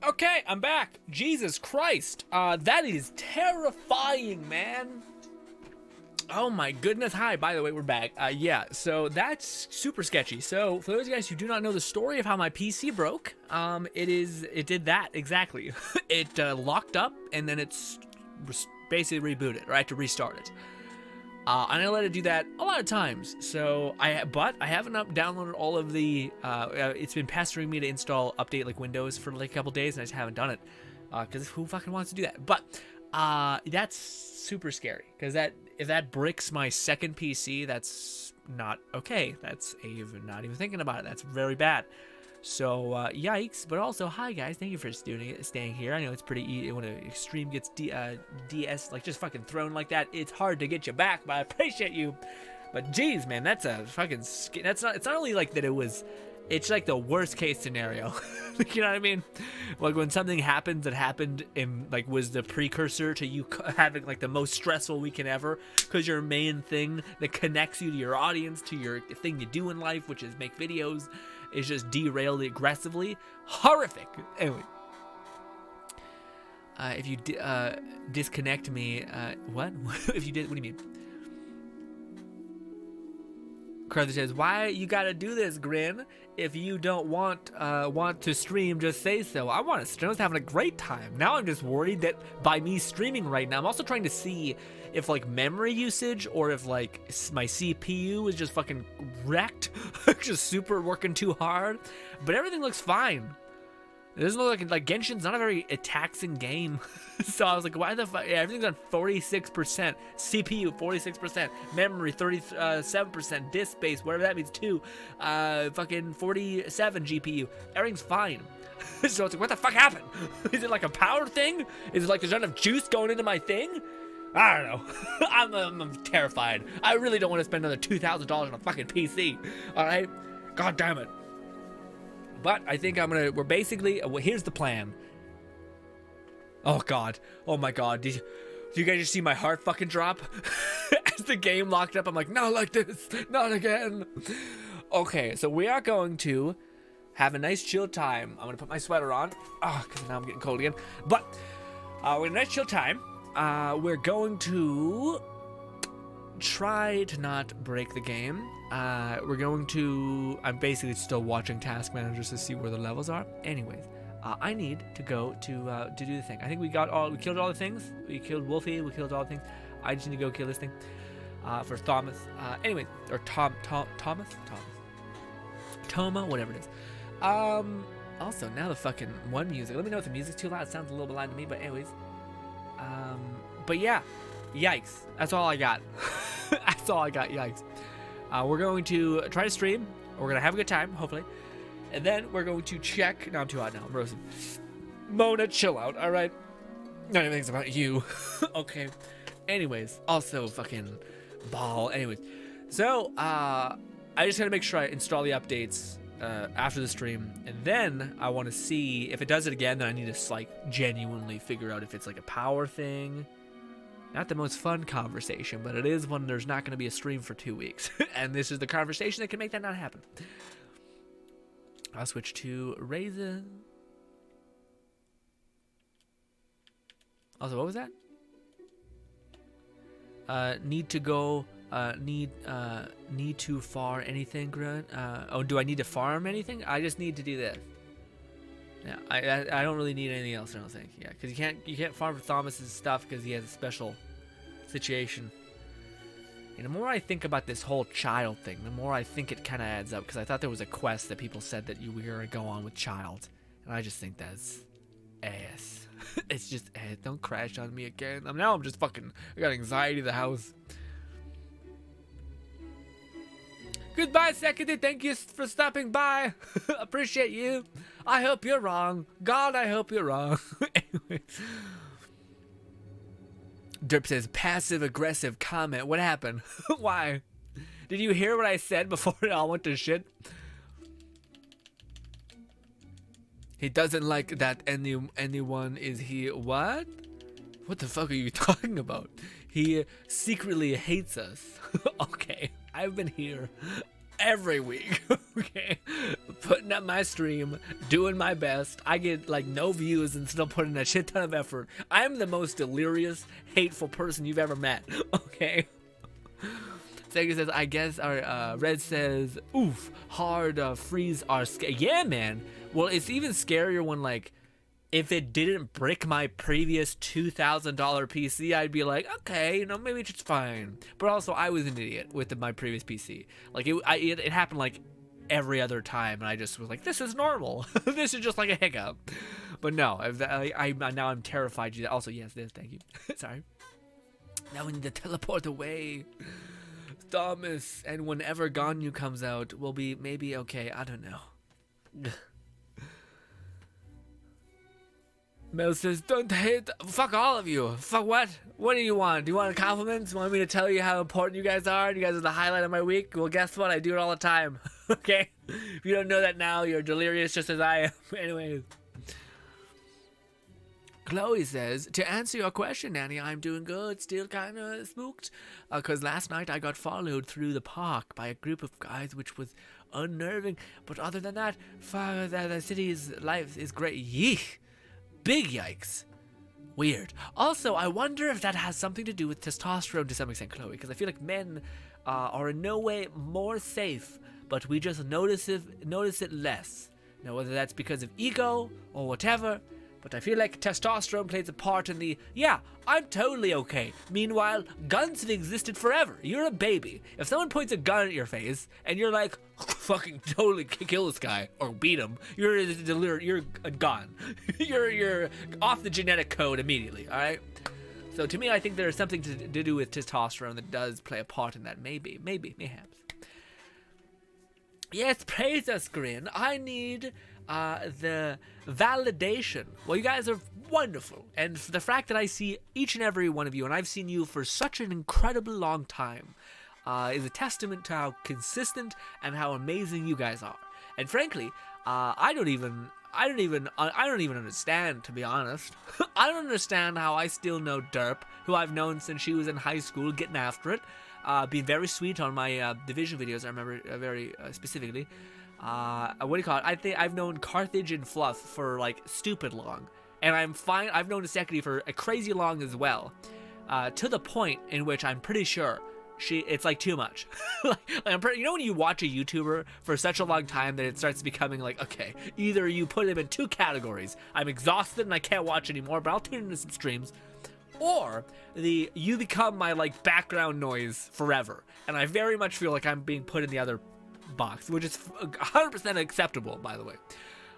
Okay, I'm back. Jesus Christ. That is terrifying, man. Oh my goodness. Hi, by the way, we're back. Yeah, so that's super sketchy. So for those of you guys who do not know the story of how my PC broke, it did that exactly. It locked up and then it's basically rebooted, or I had to restart it. And I let it do that a lot of times. So but I haven't downloaded all of the. It's been pestering me to install update like Windows for like a couple days, and I just haven't done it. Because who fucking wants to do that? But that's super scary. Because if that bricks my second PC, that's not okay. That's not even thinking about it. That's very bad. So yikes! But also, hi guys, thank you for staying here. I know it's pretty easy when an extreme gets DS like just fucking thrown like that. It's hard to get you back, but I appreciate you. But geez, man, that's a fucking. It's not only like that. It's like the worst case scenario. You know what I mean? Like when something happens that happened in like was the precursor to you having like the most stressful weekend ever, because your main thing that connects you to your audience, to your thing you do in life, which is make videos, is just derailed aggressively. Horrific. Anyway, if you disconnect me, what? If you did, what do you mean? Carter says, "Why you gotta do this, Grin? If you don't want to stream, just say so." I want to stream. I was having a great time. Now I'm just worried that by me streaming right now, I'm also trying to see if like memory usage or if like my CPU is just fucking wrecked, just super working too hard. But everything looks fine. It doesn't look like Genshin's not a very taxing game. So I was like, why the fuck? Yeah, everything's on 46%. CPU, 46%. Memory, 37%. Disk space, whatever that means, too. Fucking 47 GPU. Everything's fine. So it's like, what the fuck happened? Is it like a power thing? Is it like there's not enough juice going into my thing? I don't know. I'm terrified. I really don't want to spend another $2,000 on a fucking PC. Alright? God damn it. But I think we're basically, well, here's the plan. Oh god. Oh my god. Did you guys just see my heart fucking drop? As the game locked up, I'm like, not like this. Not again. Okay, so we are going to have a nice chill time. I'm going to put my sweater on. Because now I'm getting cold again. But we're in a nice chill time. We're going to try to not break the game. We're going to. I'm basically still watching task managers to see where the levels are. Anyways, I need to go to do the thing. I think we killed all the things. We killed Wolfie. We killed all the things. I just need to go kill this thing for Thomas. Anyway, or Thomas, Toma, whatever it is. Also, now the fucking one music. Let me know if the music's too loud. It sounds a little bit loud to me, but anyways. But yeah, yikes. That's all I got. That's all I got. Yikes. We're going to try to stream. We're going to have a good time, hopefully. And then we're going to check. No, I'm too hot now. I'm roasting. Mona, chill out, all right? Not everything's about you. Okay. Anyways, also fucking ball. Anyways, so I just gotta make sure I install the updates after the stream, and then I want to see if it does it again. Then I need to like genuinely figure out if it's like a power thing. Not the most fun conversation, but it is when there's not going to be a stream for 2 weeks. And this is the conversation that can make that not happen. I'll switch to Raisin. Also, what was that? Need to go, need to farm anything, Grunt? Oh, do I need to farm anything? I just need to do this. Yeah, I don't really need anything else, I don't think. Yeah, because you can't farm for Thomas's stuff because he has a special situation. And the more I think about this whole child thing, the more I think it kind of adds up, because I thought there was a quest that people said that you were going to go on with child, and I just think that's ass. It's just ass. Don't crash on me again. Now I'm just fucking, I got anxiety in the house. Goodbye, Seconded. Thank you for stopping by. Appreciate you. I hope you're wrong. God, I hope you're wrong. Anyway. Derp says, passive-aggressive comment. What happened? Why? Did you hear what I said before it all went to shit? He doesn't like that anyone is here. What? What the fuck are you talking about? He secretly hates us. Okay. I've been here every week. Okay. putting up my stream, doing my best. I get like no views and still putting a shit ton of effort. I'm the most delirious, hateful person you've ever met. Okay. Sega says, I guess our Red says, oof, hard freeze are scary. Yeah, man. Well, it's even scarier when like, if it didn't brick my previous $2,000 PC, I'd be like, okay, you know, maybe it's fine. But also, I was an idiot with my previous PC. Like, it happened like every other time, and I just was like, this is normal. This is just like a hiccup. But no, now I'm terrified. Also, yes, this, thank you. Sorry. Now we need to teleport away. Thomas, and whenever Ganyu comes out, we'll be maybe okay. I don't know. Mel says, don't hate. Fuck all of you. Fuck what? What do you want? Do you want compliments? Want me to tell you how important you guys are? You guys are the highlight of my week? Well, guess what? I do it all the time. Okay? If you don't know that now, you're delirious just as I am. Anyways. Chloe says, to answer your question, Nanny, I'm doing good. Still kind of spooked. Because last night I got followed through the park by a group of guys, which was unnerving. But other than that, the city's life is great. Yeesh. Big yikes. Weird. Also, I wonder if that has something to do with testosterone to some extent, Chloe, because I feel like men are in no way more safe, but we just notice it less. Now, whether that's because of ego or whatever, but I feel like testosterone plays a part in the, yeah, I'm totally okay. Meanwhile, guns have existed forever. You're a baby. If someone points a gun at your face and you're like, fucking totally kill this guy or beat him, you're gone. you're off the genetic code immediately, all right? So to me, I think there's something to do with testosterone that does play a part in that. Maybe, mayhaps. Yes, praise us, Grin. I need the validation. Well, you guys are wonderful, and the fact that I see each and every one of you, and I've seen you for such an incredibly long time, is a testament to how consistent and how amazing you guys are. And frankly, I don't even understand, to be honest. I don't understand how I still know Derp, who I've known since she was in high school, getting after it, being very sweet on my division videos. I remember very specifically. What do you call it? I think I've known Carthage and Fluff for like stupid long, and I'm fine. I've known Sekiri for a crazy long as well, to the point in which I'm pretty sure it's like too much. You know when you watch a YouTuber for such a long time that it starts becoming like, okay, either you put them in two categories: I'm exhausted and I can't watch anymore, but I'll tune into some streams, or you become my like background noise forever, and I very much feel like I'm being put in the other box, which is 100% acceptable, by the way.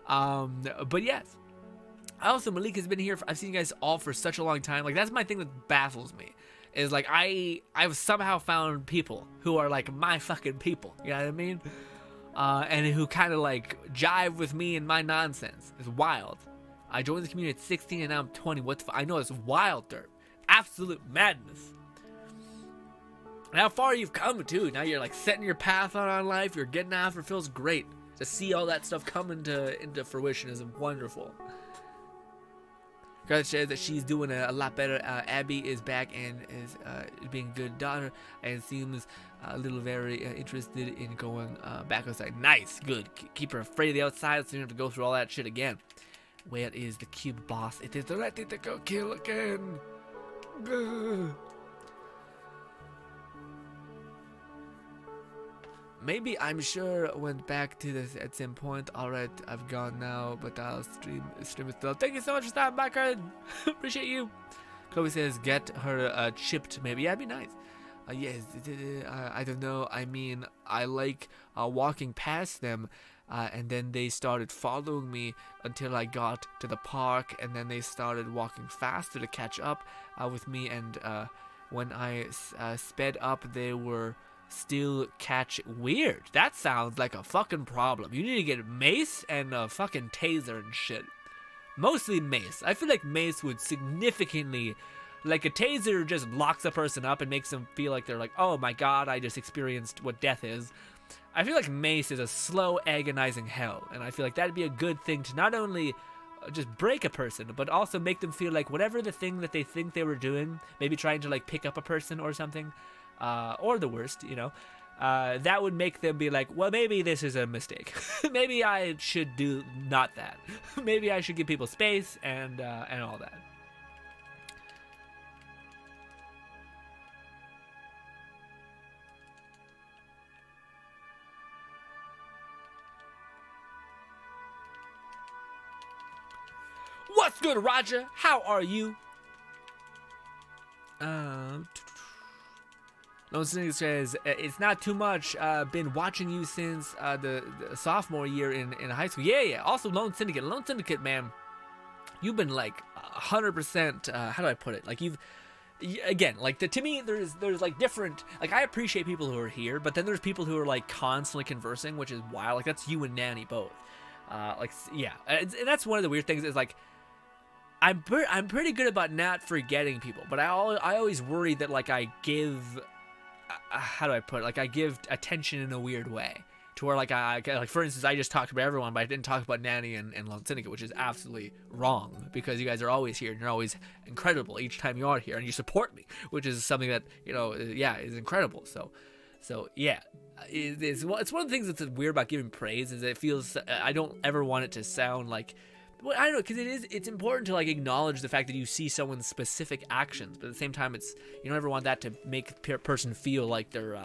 But yes, also Malik has been here. I've seen you guys all for such a long time. Like, that's my thing that baffles me, is like I've somehow found people who are like my fucking people. You know what I mean? And who kind of like jive with me and my nonsense. It's wild. I joined the community at 16 and now I'm 20. What the I know it's wild, Derp. Absolute madness. And how far you've come too. Now you're like setting your path on life. You're getting after. It feels great to see all that stuff come into fruition. Is wonderful. Garth says that she's doing a lot better. Abby is back and is being a good daughter and seems a little very interested in going back outside. Nice, good. Keep her afraid of the outside so you don't have to go through all that shit again. Where is the cube boss? It is the right thing to go kill again. Gah. Maybe, I'm sure, went back to this at some point. Alright, I've gone now, but I'll stream it still. Thank you so much for stopping by, Karen. Appreciate you. Chloe says, get her chipped, maybe. Yeah, it'd be nice. Yes, I don't know. I mean, I like walking past them, and then they started following me until I got to the park, and then they started walking faster to catch up with me, and when I sped up, they were still weird. That sounds like a fucking problem. You need to get mace and a fucking taser and shit. Mostly mace. I feel like mace would significantly, like a taser just locks a person up and makes them feel like they're like, oh my god, I just experienced what death is. I feel like mace is a slow, agonizing hell, and I feel like that'd be a good thing to not only just break a person, but also make them feel like whatever the thing that they think they were doing, maybe trying to like pick up a person or something, or the worst, you know, that would make them be like, well, maybe this is a mistake. Maybe I should do not that. Maybe I should give people space and all that. What's good, Roger? How are you? Lone Syndicate says, it's not too much. Been watching you since the sophomore year in high school. Yeah. Also, Lone Syndicate, man. You've been like 100%. How do I put it? Like again, like to me, there's like different. Like I appreciate people who are here, but then there's people who are like constantly conversing, which is wild. Like that's you and Nanny both. And that's one of the weird things is like. I'm pretty good about not forgetting people, but I always worry that like I give, how do I put it? Like I give attention in a weird way to where like like for instance I just talked about everyone, but I didn't talk about Nanny and Lone Syndicate, which is absolutely wrong because you guys are always here and you're always incredible each time you are here and you support me, which is something that is incredible. So yeah, it's one of the things that's weird about giving praise is it feels I don't ever want it to sound like. Well, I don't know, because it's important to like acknowledge the fact that you see someone's specific actions, but at the same time, you don't ever want that to make a person feel like their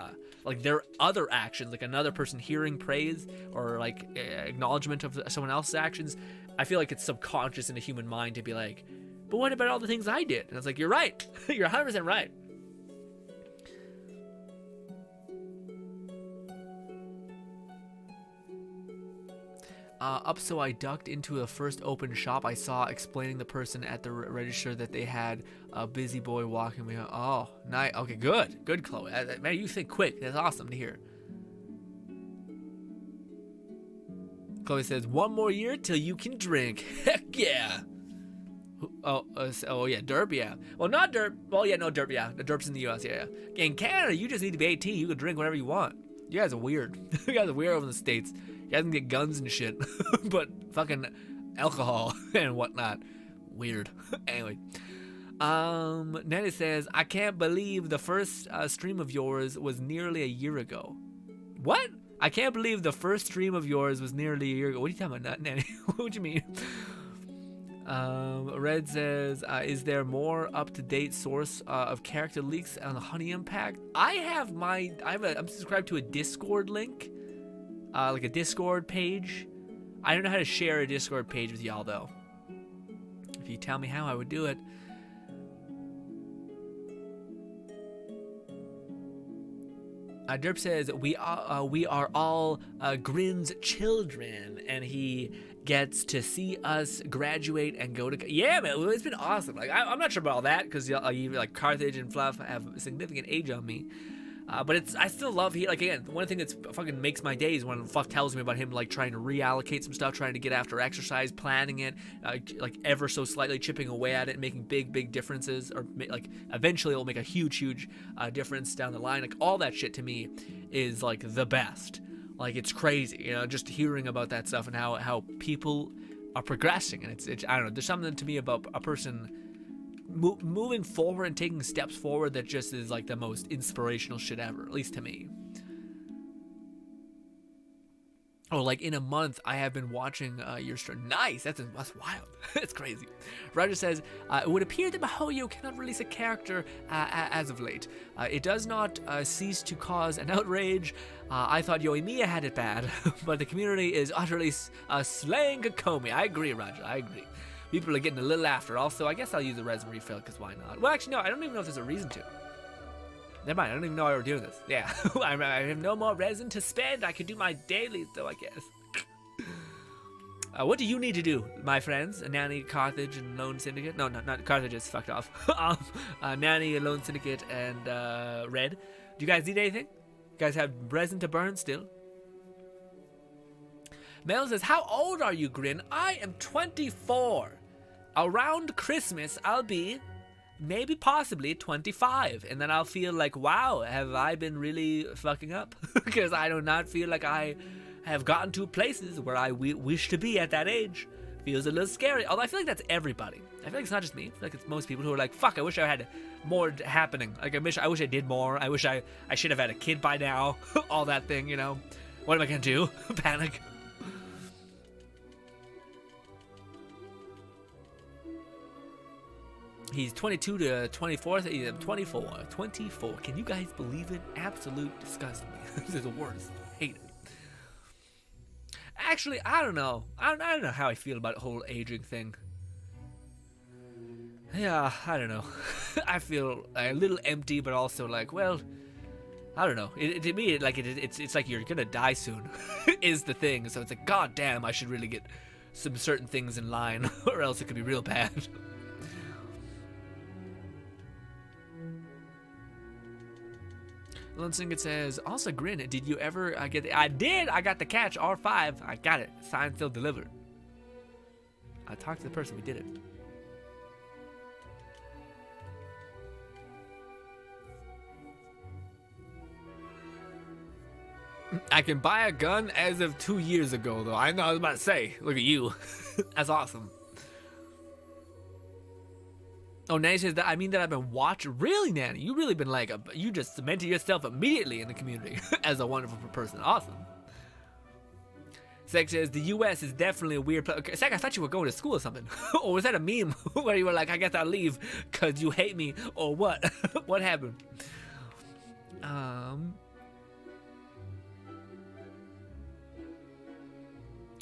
other actions, like another person hearing praise or like acknowledgement of someone else's actions. I feel like it's subconscious in the human mind to be like, but what about all the things I did? And it's like, you're right, you're 100% right. So I ducked into the first open shop I saw, explaining the person at the register that they had a busy boy walking me. Oh, nice. Okay, good, Chloe. Man, you think quick. That's awesome to hear. Chloe says, 1 more year till you can drink. Heck yeah. Oh yeah, derp, yeah. Well, not derp. Well, yeah, no, derp, yeah. The derp's in the U.S., yeah. In Canada, you just need to be 18. You can drink whatever you want. You guys are weird. You guys are weird over in the States. You guys can get guns and shit, but fucking alcohol and whatnot. Weird. Anyway. Nanny says, I can't believe the first stream of yours was nearly a year ago. What? I can't believe the first stream of yours was nearly a year ago. What are you talking about, Nanny? What do you mean? Red says, is there more up-to-date source of character leaks on the Honey Impact? I'm subscribed to a Discord link, like a Discord page. I don't know how to share a Discord page with y'all though. If you tell me how, I would do it. Derp says, we are all Grin's children, and he gets to see us graduate and go to... Yeah, man, it's been awesome. Like, I'm not sure about all that, because like Carthage and Fluff have a significant age on me. But I still love he like again one thing that's fucking makes my days when Fluff tells me about him like trying to reallocate some stuff, trying to get after exercise, planning it, like ever so slightly chipping away at it, making big differences, or like eventually it'll make a huge difference down the line. Like all that shit to me is like the best. Like it's crazy, just hearing about that stuff and how people are progressing, and it's I don't know. There's something to me about a person moving forward and taking steps forward that just is like the most inspirational shit ever, at least to me. Oh, like in a month I have been watching your stream. Nice, that's wild. It's crazy. Roger says, it would appear that MiHoYo cannot release a character as of late. It does not cease to cause an outrage. I thought Yoimiya had it bad, but the community is utterly slaying Kokomi. I agree, Roger, I agree. People are getting a little after. Also, I guess I'll use the resin refill, because why not? Well, actually, no, I don't even know if there's a reason to. Never mind, I don't even know why we're doing this. Yeah, I have no more resin to spend. I could do my dailies, though, I guess. What do you need to do, my friends? Nanny, Carthage, and Lone Syndicate? No, not Carthage is fucked off. Nanny, Lone Syndicate, and Red. Do you guys need anything? You guys have resin to burn still? Mel says, how old are you, Grin? I am 24. Around Christmas, I'll be maybe possibly 25. And then I'll feel like, wow, have I been really fucking up? Because I do not feel like I have gotten to places where I wish to be at that age. feels a little scary. Although I feel like that's everybody. I feel like it's not just me. I feel like it's most people who are like, fuck, I wish I had more happening. Like, I wish I did more. I wish I should have had a kid by now. All that thing, you know. What am I gonna do? Panic. He's 22 to 24. He's 24. 24. Can you guys believe it? Absolute disgust me. This is the worst. Hate it. Actually, I don't know. I don't know how I feel about the whole aging thing. Yeah, I don't know. I feel a little empty, but also like, well, I don't know. To me, it's like you're gonna die soon, is the thing. So it's like, god damn, I should really get some certain things in line, or else it could be real bad. Lunsing, it says, also Grin, did you ever get I did! I got the catch, R5. I got it. Signed, filled, delivered. I talked to the person, we did it. I can buy a gun as of 2 years ago, though. I know, I was about to say, look at you. That's awesome. Oh, Nanny says that I mean that I've been watching. Really, Nanny? You really been like, you just cemented yourself immediately in the community as a wonderful person. Awesome. Sek says the U.S. is definitely a weird place. Okay, Sek, I thought you were going to school or something. Or was that a meme where you were like, I guess I'll leave because you hate me or what? What happened?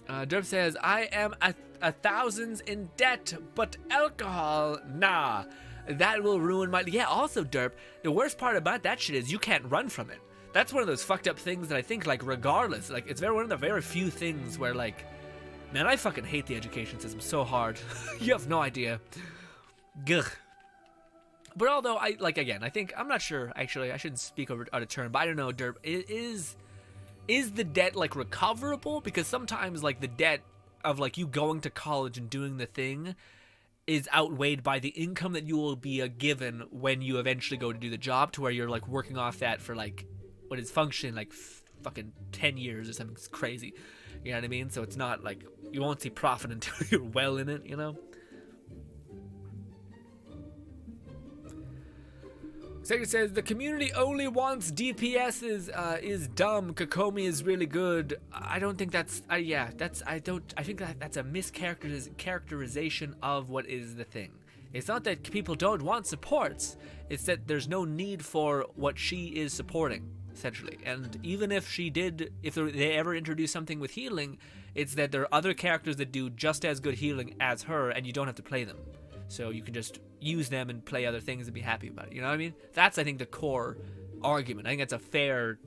Derp says, I am a thousands in debt, but alcohol, nah. That will ruin my... Yeah, also, Derp, the worst part about that shit is you can't run from it. That's one of those fucked up things that I think, like, regardless, like, it's one of the very few things where, like, man, I fucking hate the education system so hard. You have no idea. Gugh. But although, again, I think, I'm not sure, actually, I shouldn't speak out of turn, but I don't know, Derp, is the debt, like, recoverable? Because sometimes, like, the debt of, like, you going to college and doing the thing is outweighed by the income that you will be given when you eventually go to do the job, to where you're, like, working off that for, like, what is functioning, like, fucking 10 years or something crazy. You know what I mean? So it's not, like, you won't see profit until you're well in it, you know? Second says, the community only wants DPSs, is dumb. Kokomi is really good. I don't think that's, I think that's a mischaracterization of what is the thing. It's not that people don't want supports. It's that there's no need for what she is supporting, essentially. And even if they ever introduce something with healing, it's that there are other characters that do just as good healing as her, and you don't have to play them. So you can just use them and play other things and be happy about it. You know what I mean? That's, I think, the core argument. I think that's a fair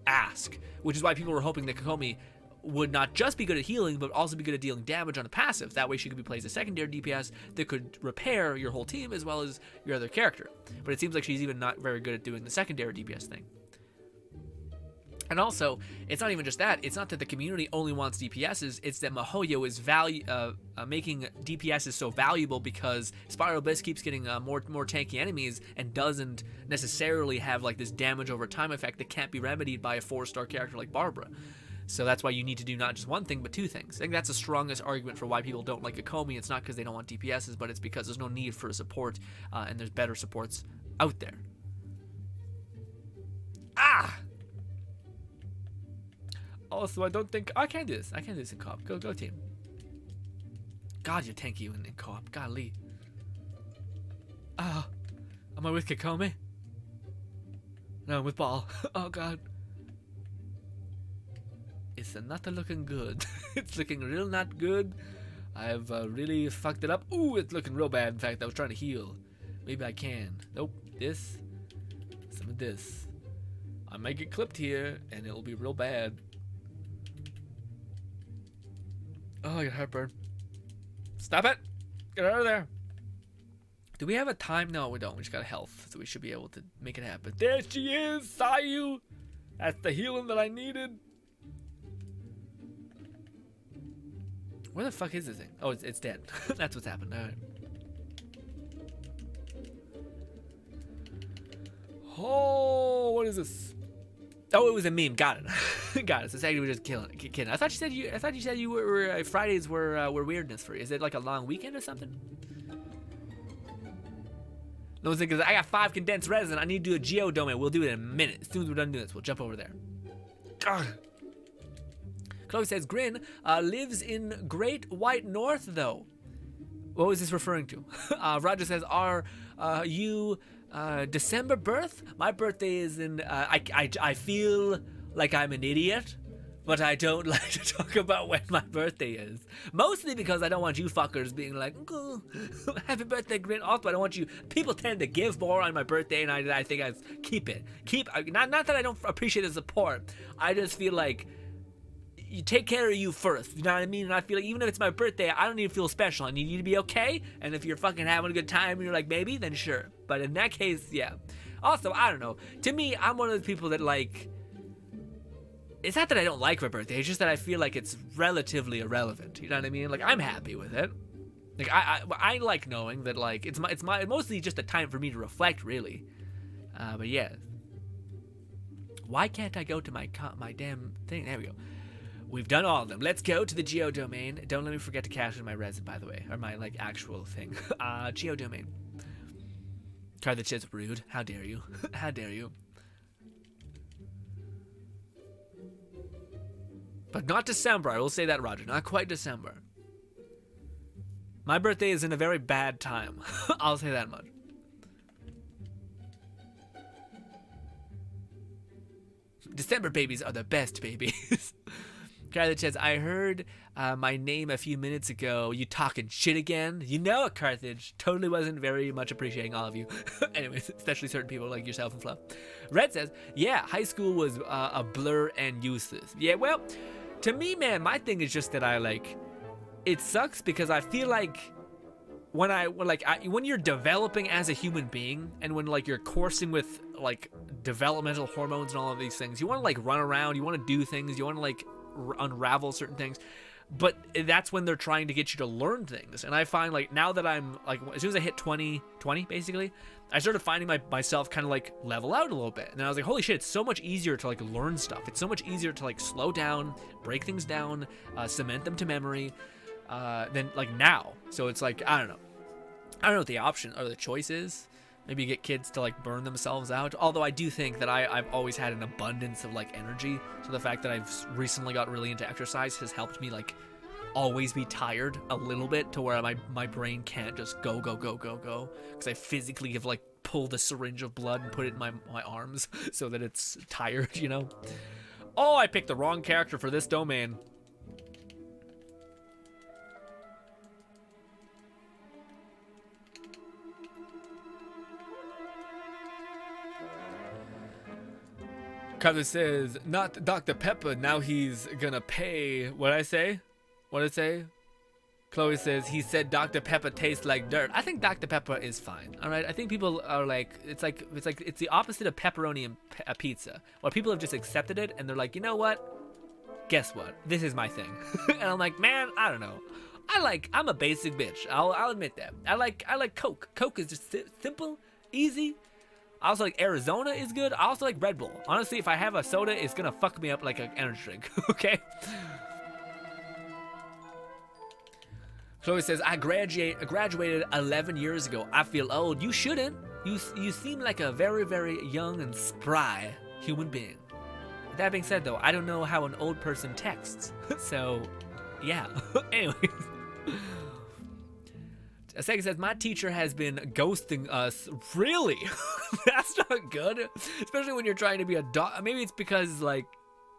ask, which is why people were hoping that Kokomi would not just be good at healing, but also be good at dealing damage on a passive. That way she could be played as a secondary DPS that could repair your whole team as well as your other character. But it seems like she's even not very good at doing the secondary DPS thing. And also, it's not even just that. It's not that the community only wants DPSs. It's that MiHoYo is making DPSs so valuable because Spiral Abyss keeps getting more tanky enemies and doesn't necessarily have like this damage over time effect that can't be remedied by a 4-star character like Barbara. So that's why you need to do not just one thing, but two things. I think that's the strongest argument for why people don't like Kokomi. It's not because they don't want DPSs, but it's because there's no need for a support, and there's better supports out there. Ah! Also, I don't think... I can't do this. I can't do this in co-op. Go team. God, you're tanky in co-op. Golly. Ah. Am I with Kokomi? No, I'm with Ball. Oh, God. It's not looking good. It's looking real not good. I've really fucked it up. Ooh, it's looking real bad. In fact, I was trying to heal. Maybe I can. Nope. This. Some of this. I might get clipped here, and it'll be real bad. Oh, I got heartburn. Stop it! Get out of there! Do we have a time? No, we don't. We just got a health, so we should be able to make it happen. There she is! Saw you! That's the healing that I needed. Where the fuck is this thing? Oh, it's dead. That's what's happened. Alright. Oh, what is this? Oh, it was a meme. Got it. Got it. So Saggy was just kidding. I thought you said you were Fridays were weirdness for you. Is it like a long weekend or something? No one's thinking, I got 5 condensed resin. I need to do a geodomain. We'll do it in a minute. As soon as we're done doing this, we'll jump over there. Ugh. Chloe says, Grin lives in Great White North, though. What was this referring to? Roger says, are you December birth? My birthday is in, I feel like I'm an idiot, but I don't like to talk about when my birthday is. Mostly because I don't want you fuckers being like, oh, happy birthday, Grin. Also, I don't want you, people tend to give more on my birthday, and I think I keep it. Not that I don't appreciate the support. I just feel like you take care of you first, you know what I mean? And I feel like even if it's my birthday, I don't need to feel special. I need you to be okay, and if you're fucking having a good time and you're like, maybe, then sure. But in that case, yeah. Also, I don't know. To me, I'm one of those people that, like, it's not that I don't like my birthday, it's just that I feel like it's relatively irrelevant, you know what I mean? Like, I'm happy with it. Like, I like knowing that, like, it's mostly just a time for me to reflect, really. But yeah. Why can't I go to my damn thing? There we go. We've done all of them. Let's go to the geodomain. Don't let me forget to cash in my resin, by the way. Or my, like, actual thing. Geodomain. Card that says rude. How dare you? How dare you? But not December. I will say that, Roger. Not quite December. My birthday is in a very bad time. I'll say that much. December babies are the best babies. Guy that says, I heard my name a few minutes ago. You talking shit again? You know it, Carthage. Totally wasn't very much appreciating all of you. Anyways, especially certain people like yourself and Fluff. Red says, yeah, high school was a blur and useless. Yeah, well, to me, man, my thing is just that it sucks because I feel like when you're developing as a human being and when like you're coursing with like developmental hormones and all of these things, you want to like run around, you want to do things, you want to like unravel certain things, but that's when they're trying to get you to learn things. And I find like now that I'm like, as soon as I hit 20 basically, I started finding myself kind of like level out a little bit, and I was like, holy shit, it's so much easier to like learn stuff. It's so much easier to like slow down, break things down, cement them to memory, than like now. So it's like, I don't know what the option or the choice is. Maybe get kids to like burn themselves out. Although I do think that I've always had an abundance of like energy. So the fact that I've recently got really into exercise has helped me like always be tired a little bit to where my brain can't just go. Because I physically have like pulled a syringe of blood and put it in my arms so that it's tired, you know? Oh, I picked the wrong character for this domain. Carter says, not Dr. Pepper, now he's gonna pay. What'd I say? Chloe says, he said Dr. Pepper tastes like dirt. I think Dr. Pepper is fine, alright? I think people are like, it's the opposite of pepperoni and pizza. Where people have just accepted it and they're like, you know what? Guess what? This is my thing. And I'm like, man, I don't know. I'm a basic bitch. I'll admit that. I like Coke. Coke is just simple, easy. I also like Arizona is good. I also like Red Bull. Honestly, if I have a soda, it's gonna fuck me up like an energy drink. Okay? Chloe says, I graduated 11 years ago. I feel old. You shouldn't. You seem like a very, very young and spry human being. That being said, though, I don't know how an old person texts. So, yeah. Anyways. Sega says, my teacher has been ghosting us. Really? That's not good. Especially when you're trying to be a doc. Maybe it's because, like,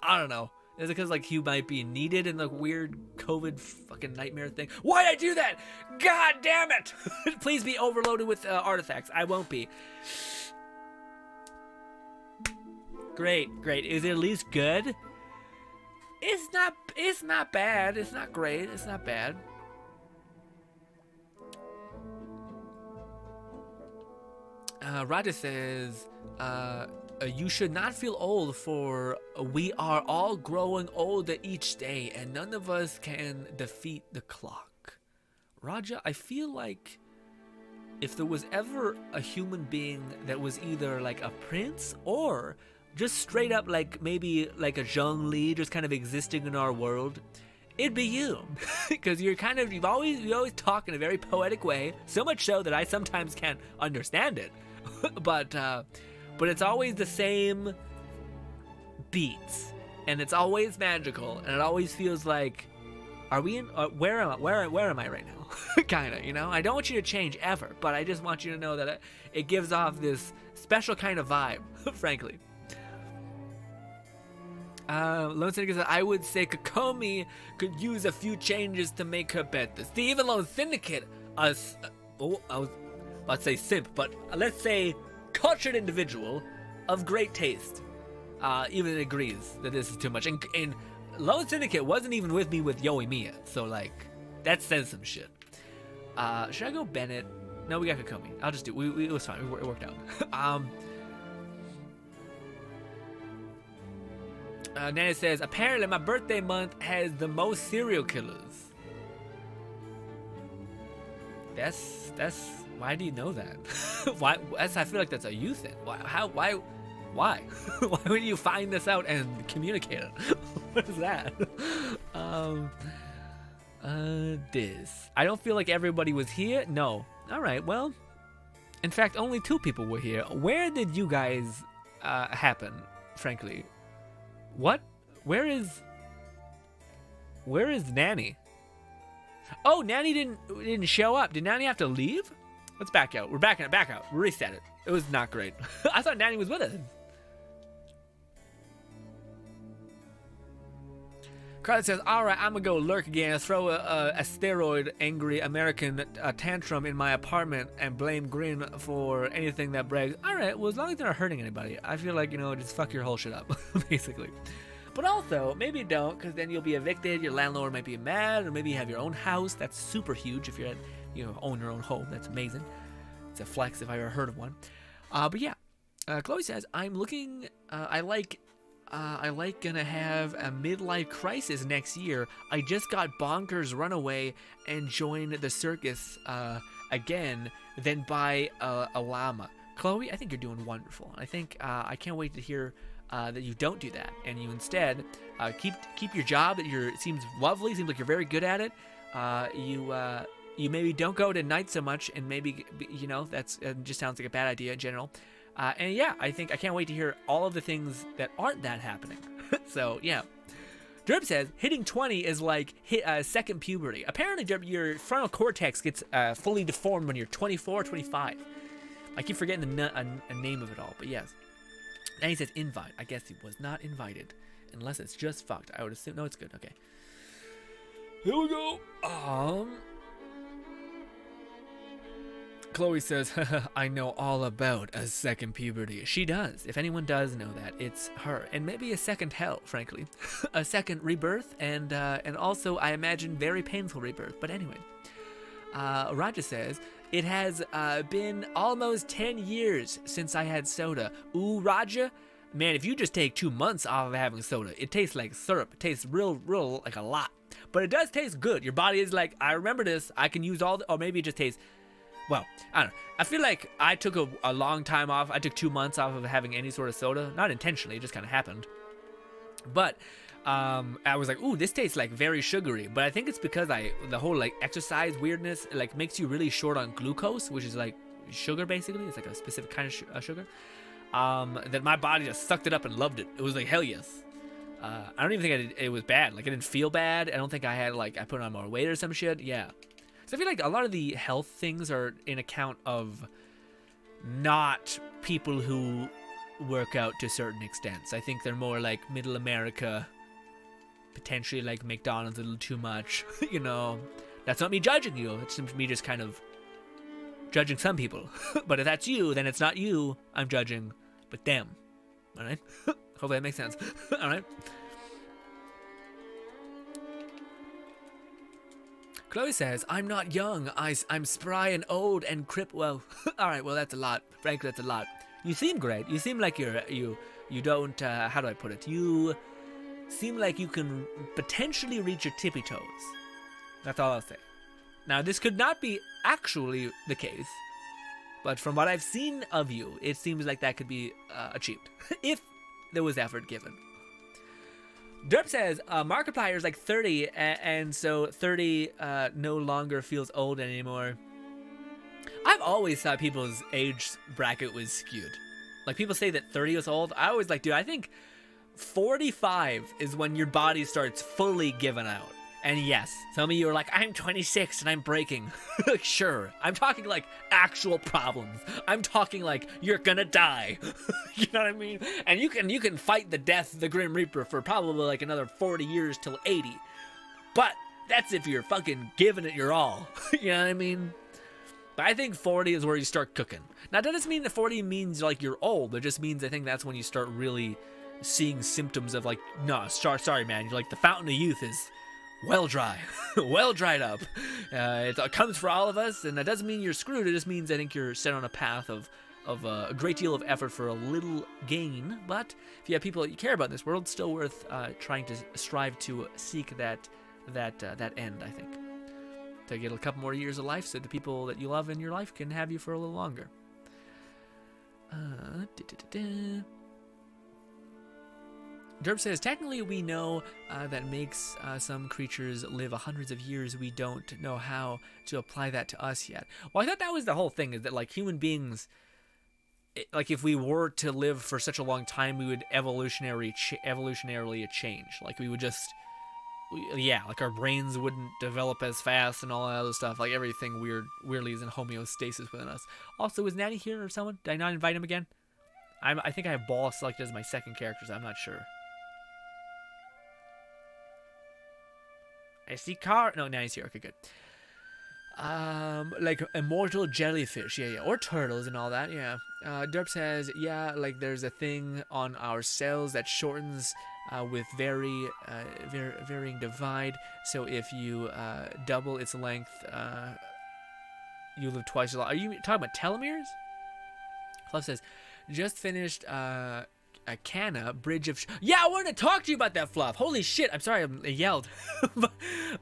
I don't know. Is it because, like, he might be needed in the weird COVID fucking nightmare thing? Why'd I do that? God damn it! Please be overloaded with artifacts. I won't be. Great. Is it at least good? It's not bad. It's not great. It's not bad. Raja says, you should not feel old, for we are all growing older each day, and none of us can defeat the clock. Raja, I feel like if there was ever a human being that was either like a prince or just straight up like maybe like a Zhongli just kind of existing in our world, it'd be you. Because you always talk in a very poetic way, so much so that I sometimes can't understand it. but it's always the same beats, and it's always magical, and it always feels like, are we in? Where am I right now? Kinda, you know. I don't want you to change ever, but I just want you to know that it gives off this special kind of vibe, frankly. Lone Syndicate says, I would say Kokomi could use a few changes to make her better. See, even Lone Syndicate, I was about to say simp, but let's say cultured individual of great taste, even agrees that this is too much. And Lone Syndicate wasn't even with me with Yoimiya, so like, that says some shit. Should I go Bennett? No, we got Kokomi. I'll just do it. It was fine. It worked out. Nana says, apparently my birthday month has the most serial killers. That's why do you know that? Why? I feel like that's a you thing. Why? Why would you find this out and communicate it? What is that? This. I don't feel like everybody was here. No. All right. Well, in fact, only 2 people were here. Where did you guys happen? Frankly. What? Where is Nanny? Oh, Nanny didn't show up. Did Nanny have to leave? Let's back out. We're back out. Reset it. It was not great. I thought Nanny was with us. Carly says, all right, I'm gonna go lurk again, throw a steroid angry American tantrum in my apartment and blame Grin for anything that brags. All right, well, as long as they're not hurting anybody, I feel like, just fuck your whole shit up, basically. But also, maybe don't, because then you'll be evicted, your landlord might be mad, or maybe you have your own house. That's super huge if you're own your own home. That's amazing. It's a flex if I ever heard of one. But yeah, Chloe says, I'm looking, I like gonna have a midlife crisis next year. I just got bonkers runaway and join the circus again, then buy a llama. Chloe, I think you're doing wonderful. I think I can't wait to hear that you don't do that, and you instead keep your job. It seems lovely. Seems like you're very good at it. You maybe don't go to night so much, and maybe that's just sounds like a bad idea in general. And yeah, I can't wait to hear all of the things that aren't that happening. So yeah. Derp says, hitting 20 is like second puberty. Apparently, Derp, your frontal cortex gets fully deformed when you're 24, 25. I keep forgetting the name of it all, but yes. And he says, invite. I guess he was not invited. Unless it's just fucked. I would assume. No, it's good. Okay. Here we go. Chloe says, I know all about a second puberty. She does. If anyone does know that, it's her. And maybe a second hell, frankly. A second rebirth, and also, I imagine, very painful rebirth. But anyway. Raja says, it has been almost 10 years since I had soda. Ooh, Raja? Man, if you just take 2 months off of having soda, it tastes like syrup. It tastes real, like a lot. But it does taste good. Your body is like, I remember this. I can use all or maybe it just tastes... Well, I don't know. I feel like I took a long time off. I took 2 months off of having any sort of soda. Not intentionally, it just kind of happened. But I was like, ooh, this tastes like very sugary. But I think it's because the whole like exercise weirdness like makes you really short on glucose, which is like sugar basically. It's like a specific kind of sugar. That my body just sucked it up and loved it. It was like, hell yes. I don't even think it was bad. Like, I didn't feel bad. I don't think I put on more weight or some shit. Yeah. So I feel like a lot of the health things are in account of not people who work out to certain extents. I think they're more like middle America, potentially like McDonald's a little too much. That's not me judging you. It's me just kind of judging some people. But if that's you, then it's not you I'm judging, but them. All right? Hopefully that makes sense. All right? Chloe says, I'm not young. I'm spry and old and well, all right, well, that's a lot. Frankly, that's a lot. You seem great. You seem like you don't, how do I put it? You seem like you can potentially reach your tippy toes. That's all I'll say. Now, this could not be actually the case, but from what I've seen of you, it seems like that could be achieved. If there was effort given. Derp says Markiplier is like 30, and so 30 no longer feels old anymore. I've always thought people's age bracket was skewed. Like, people say that 30 is old. I always like, dude, I think 45 is when your body starts fully giving out. And yes, some of you are like, I'm 26 and I'm breaking. Sure. I'm talking like actual problems. I'm talking like you're gonna die. You know what I mean? And you can fight the death, the Grim Reaper, for probably like another 40 years till 80. But that's if you're fucking giving it your all. You know what I mean? But I think 40 is where you start cooking. Now, that doesn't mean that 40 means like you're old. It just means I think that's when you start really seeing symptoms of like, no, sorry, man. You're like, the fountain of youth is well dry, well dried up. It comes for all of us, and that doesn't mean you're screwed. It just means I think you're set on a path of a great deal of effort for a little gain. But if you have people that you care about in this world, it's still worth trying to strive to seek that end, I think. To get a couple more years of life so the people that you love in your life can have you for a little longer. Derp says, technically we know that makes some creatures live hundreds of years. We don't know how to apply that to us yet. Well, I thought that was the whole thing, is that like human beings, like if we were to live for such a long time, we would evolutionarily change. Like we would just, like our brains wouldn't develop as fast and all that other stuff. Like everything weirdly is in homeostasis within us. Also, is Natty here or someone? Did I not invite him again? I think I have Ball selected as my second character, so I'm not sure. I see Car. No, Natty's here. Okay, good. Like immortal jellyfish, yeah, or turtles and all that, yeah. Derp says, yeah, like there's a thing on our cells that shortens with varying divide. So if you double its length, you live twice as long. Are you talking about telomeres? Fluff says, just finished a Canna Bridge of... Yeah, I wanted to talk to you about that, Fluff. Holy shit, I'm sorry I yelled. but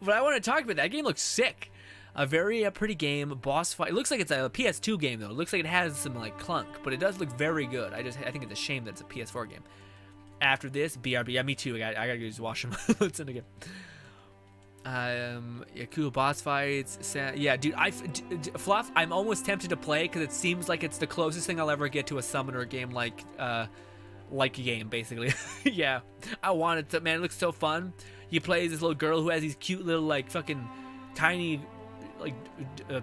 I want to talk about that. That game looks sick. A very pretty game, boss fight. It looks like it's a PS2 game, though. It looks like it has some, like, clunk, but it does look very good. I think it's a shame that it's a PS4 game. After this, BRB. Yeah, me too. I gotta just watch them. Let's end again. Yeah, cool boss fights. Yeah, dude, Fluff, I'm almost tempted to play because it seems like it's the closest thing I'll ever get to a summoner game like game, basically. Yeah, I want it to, man, it looks so fun. You play as this little girl who has these cute little, like, fucking tiny, like,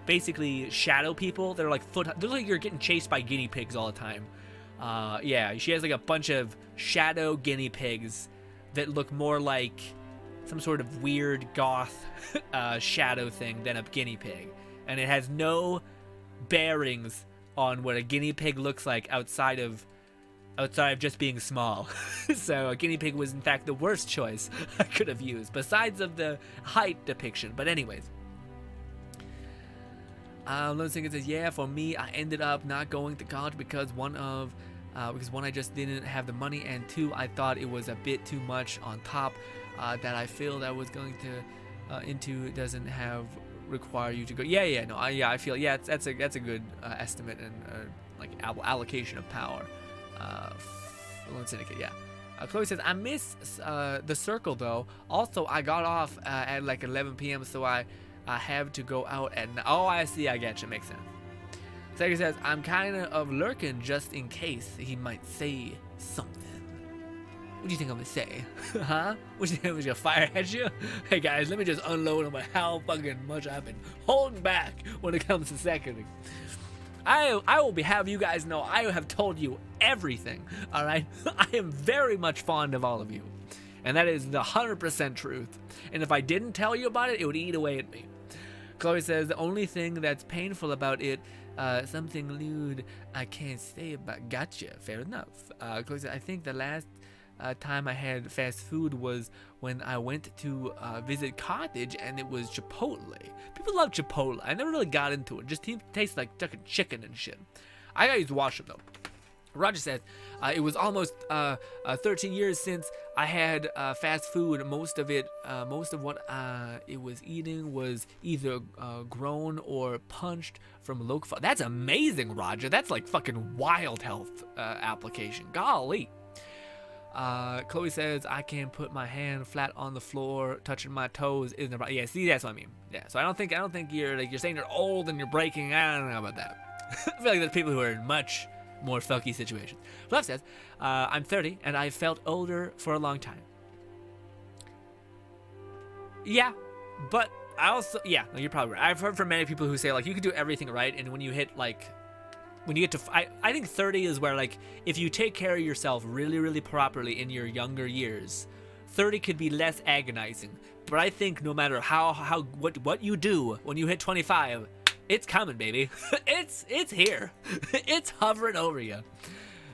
basically shadow people that are like they look like you're getting chased by guinea pigs all the time. Yeah, she has like a bunch of shadow guinea pigs that look more like some sort of weird goth shadow thing than a guinea pig, and it has no bearings on what a guinea pig looks like outside of just being small. So a guinea pig was in fact the worst choice I could have used, besides of the height depiction. But anyways, Lone Singer says, yeah, for me, I ended up not going to college because one, I just didn't have the money, and two, I thought it was a bit too much on top that I feel that I was going to into doesn't require you to go. I feel, yeah, that's a good estimate and like allocation of power. Lone Syndicate, yeah. Chloe says, I miss the circle though. Also, I got off at like 11 p.m. so I have to go out at night. Oh, I see. I get you. Makes sense. Sega says, I'm kind of lurking just in case he might say something. What do you think I'm going to say? Huh? What do you think I'm going to fire at you? Hey, guys, let me just unload on how fucking much I've been holding back when it comes to seconding. I will have you guys know I have told you everything, all right? I am very much fond of all of you. And that is the 100% truth. And if I didn't tell you about it, it would eat away at me. Chloe says, the only thing that's painful about it, something lewd I can't say about. Gotcha, fair enough. Chloe says, I think the last time I had fast food was when I went to visit Carthage, and it was Chipotle. People love Chipotle. I never really got into it. It just tastes like chicken and shit. I gotta use the washroom though. Roger says, it was almost 13 years since I had fast food. Most of what it was eating was either grown or punched from local. That's amazing, Roger. That's like fucking wild health application. Golly. Chloe says, I can put my hand flat on the floor, touching my toes isn't a problem. Yeah, see, that's what I mean. Yeah, so I don't think you're like, you're saying you're old and you're breaking. I don't know about that. I feel like there's people who are in much more fucky situations. Fluff says, I'm 30 and I've felt older for a long time. Yeah, but I also, yeah, no, you're probably right. I've heard from many people who say, like, you can do everything right, and when you hit, like, when you get to, I think 30 is where, like, if you take care of yourself really, really properly in your younger years, 30 could be less agonizing. But I think no matter what you do when you hit 25, it's coming, baby. It's here. It's hovering over you.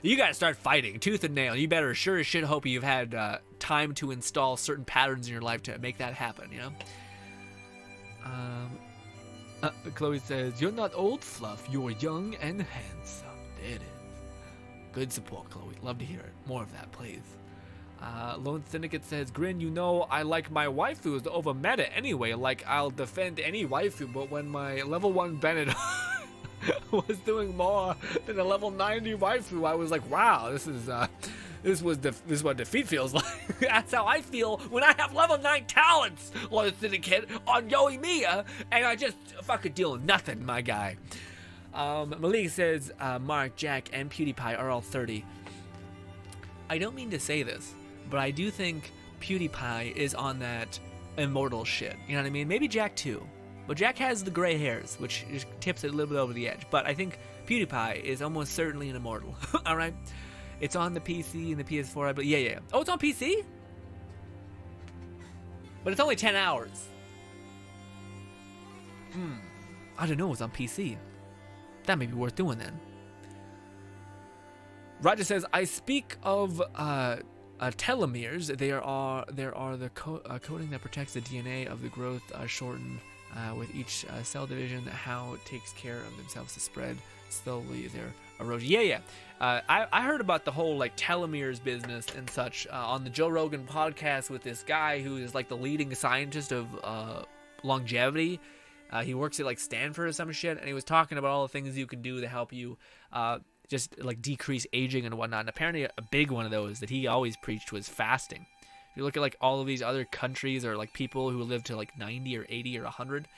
You gotta start fighting tooth and nail. You better sure as shit hope you've had time to install certain patterns in your life to make that happen, you know? Chloe says, you're not old, Fluff. You're young and handsome. There it is. Good support, Chloe. Love to hear it. More of that, please. Lone Syndicate says, Grin, you know I like my waifus over meta anyway. Like, I'll defend any waifu, but when my level 1 Bennett was doing more than a level 90 waifu, I was like, wow, this is what defeat feels like. That's how I feel when I have level 9 talents, Lone Syndicate, on Yoimiya, and I just fucking deal with nothing, my guy. Malik says, Mark, Jack, and PewDiePie are all 30. I don't mean to say this, but I do think PewDiePie is on that immortal shit. You know what I mean? Maybe Jack too. But Jack has the gray hairs, which just tips it a little bit over the edge. But I think PewDiePie is almost certainly an immortal. All right? It's on the PC and the PS4, I believe. Yeah. Oh, it's on PC? But it's only 10 hours. I don't know, it's on PC. That may be worth doing then. Roger says, I speak of telomeres. There are the coating that protects the DNA of the growth shortened with each cell division. How it takes care of themselves to spread slowly their erosion. Yeah. I heard about the whole like telomeres business and such on the Joe Rogan podcast with this guy who is like the leading scientist of longevity. He works at like Stanford or some shit, and he was talking about all the things you can do to help you just like decrease aging and whatnot. And apparently a big one of those that he always preached was fasting. If you look at like all of these other countries or like people who live to like 90 or 80 or 100,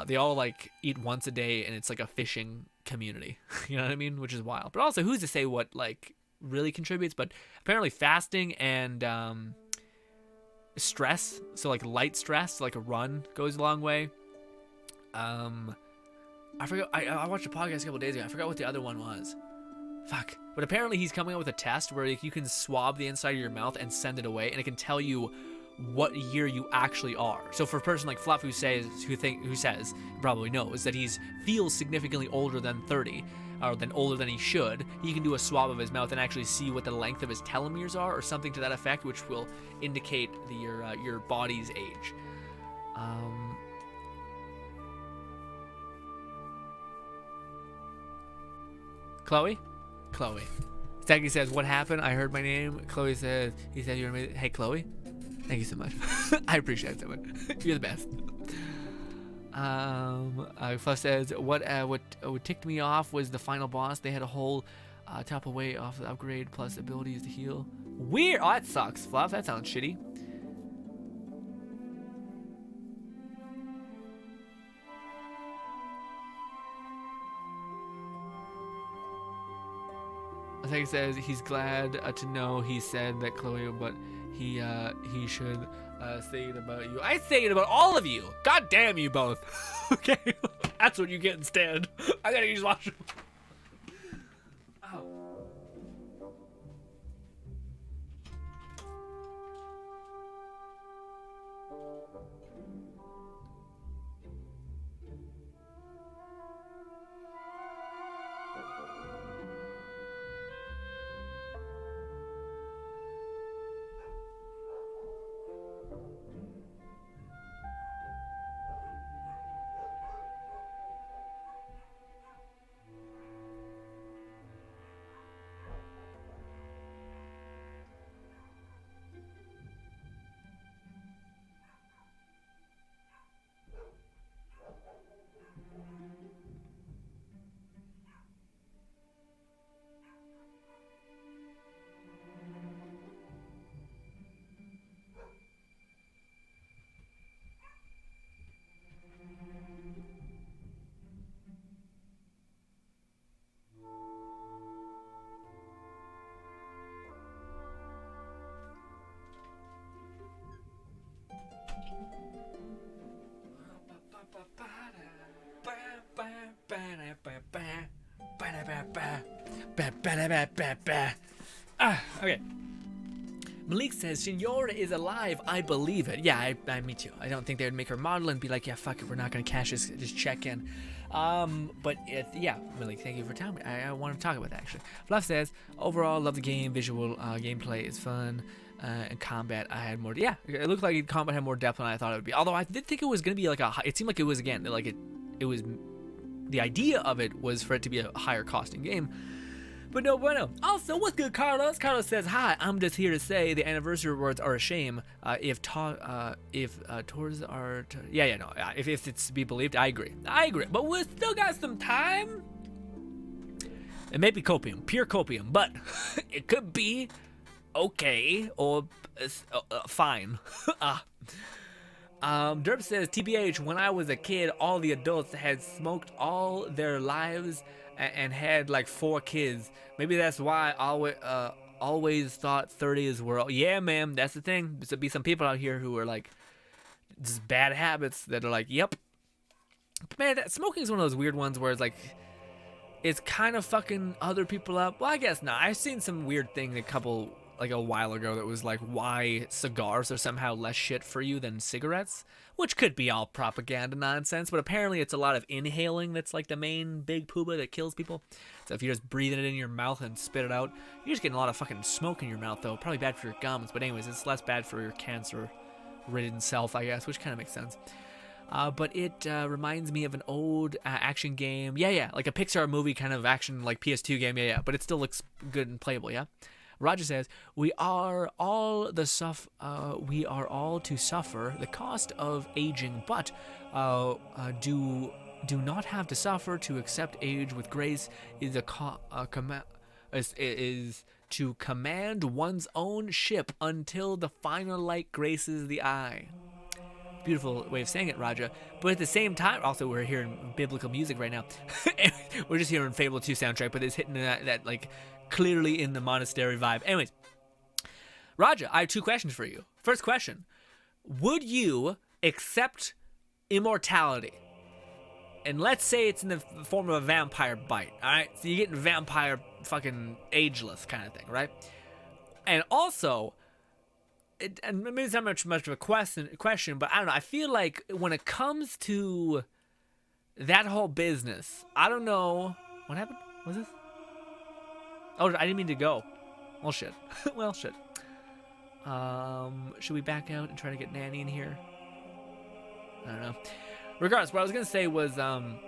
they all like eat once a day, and it's like a fishing community. You know what I mean? Which is wild. But also, who's to say what like really contributes? But apparently fasting and stress, so like light stress, like a run goes a long way. I forgot. I watched a podcast a couple days ago. I forgot what the other one was. Fuck. But apparently he's coming up with a test where you can swab the inside of your mouth and send it away, and it can tell you what year you actually are. So for a person like Fluff who says probably knows that feels significantly older than 30, or than older than he should, he can do a swab of his mouth and actually see what the length of his telomeres are, or something to that effect, which will indicate your body's age. Chloe? Staggy says, what happened? I heard my name. Chloe says, he said you're amazing. Hey, Chloe. Thank you so much. I appreciate it so much. You're the best. Fluff says, what ticked me off was the final boss. They had a whole top away off the upgrade plus abilities to heal. Weird. Oh, that sucks, Fluff. That sounds shitty. He says he's glad to know he said that Chloe, but he should say it about you. I say it about all of you. God damn you both. Okay, that's what you get instead. I gotta use washroom. Oh. Okay. Malik says, Signora is alive. I believe it. Yeah, me too. I don't think they would make her model and be like, yeah, fuck it, we're not going to cash this, just check in. Yeah, Malik, thank you for telling me. I want to talk about that, actually. Fluff says, overall, love the game. Visual gameplay is fun. And combat, I had more. Yeah, it looked like combat had more depth than I thought it would be. Although I did think it was going to be like it seemed like it was, again, like it was, the idea of it was for it to be a higher costing game. But no bueno. Also, what's good, Carlos? Carlos says, hi, I'm just here to say the anniversary rewards are a shame. If tours are... If it's to be believed, I agree. But we still got some time. It may be copium, pure copium, but it could be okay or fine. Derp says, TBH, when I was a kid, all the adults had smoked all their lives and had like 4 kids. Maybe that's why I always thought 30s were... Yeah, man, that's the thing. There's be some people out here who are like, just bad habits that are like, yep. Man, smoking is one of those weird ones where it's like, it's kind of fucking other people up. Well, I guess not. I've seen some weird thing a while ago that was like why cigars are somehow less shit for you than cigarettes, which could be all propaganda nonsense, but apparently it's a lot of inhaling that's like the main big pooba that kills people. So if you're just breathing it in your mouth and spit it out, you're just getting a lot of fucking smoke in your mouth, though. Probably bad for your gums, but anyways, it's less bad for your cancer-ridden self, I guess, which kind of makes sense. But it reminds me of an old action game. Yeah, like a Pixar movie kind of action, like PS2 game, yeah, but it still looks good and playable, yeah? Roger says, we are all to suffer the cost of aging, but do not have to suffer. To accept age with grace is to command one's own ship until the final light graces the eye. Beautiful way of saying it, Raja. But at the same time, also we're hearing biblical music right now. We're just hearing Fable 2 soundtrack, but it's hitting that like clearly in the monastery vibe. Anyways, Raja, I have 2 questions for you. First question, would you accept immortality? And let's say it's in the form of a vampire bite, all right? So you're getting vampire fucking ageless kind of thing, right? And also, and maybe it's not much of a question, but I don't know. I feel like when it comes to that whole business, I don't know. What happened? What was this? Oh, I didn't mean to go. Well, shit. Well, shit. Should we back out and try to get Nanny in here? I don't know. Regardless, what I was going to say was, I'm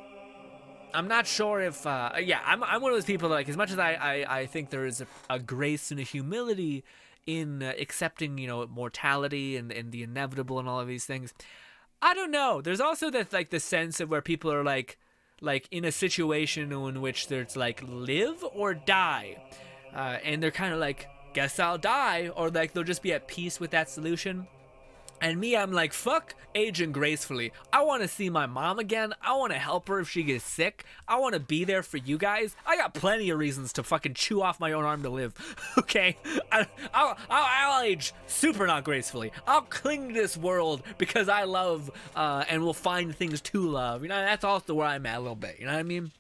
not sure if, I'm one of those people that, like, as much as I think there is a grace and a humility in accepting, mortality and the inevitable and all of these things, I don't know. There's also that, like, the sense of where people are, like in a situation in which there's like live or die, and they're kind of like, guess I'll die, or like they'll just be at peace with that solution. And me, I'm like, fuck aging gracefully. I want to see my mom again. I want to help her if she gets sick. I want to be there for you guys. I got plenty of reasons to fucking chew off my own arm to live. Okay? I'll age super not gracefully. I'll cling to this world because I love and will find things to love. That's also where I'm at a little bit. You know what I mean?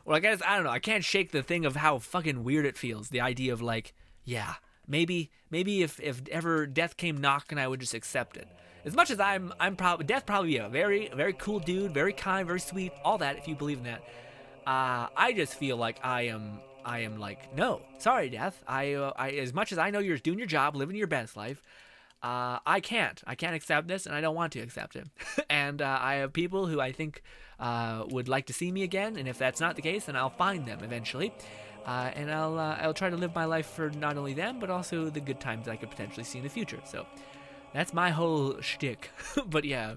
Or I guess, I don't know. I can't shake the thing of how fucking weird it feels. The idea of like, yeah, maybe if ever death came knocking, I would just accept it. As much as I'm probably death probably a very, very cool dude, very kind, very sweet, all that if you believe in that. I just feel like I am like, no, sorry, death. I as much as I know you're doing your job, living your best life, I can't accept this, and I don't want to accept it. And I have people who I think would like to see me again, and if that's not the case, then I'll find them eventually. And I'll try to live my life for not only them, but also the good times I could potentially see in the future. So that's my whole shtick. But yeah,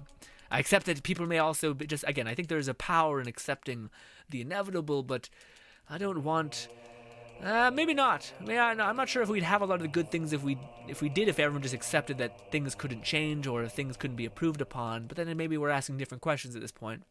I accept that people may also be just, again, I think there's a power in accepting the inevitable, but I don't want, maybe not. I'm not sure if we'd have a lot of the good things if everyone just accepted that things couldn't change or things couldn't be improved upon. But then maybe we're asking different questions at this point.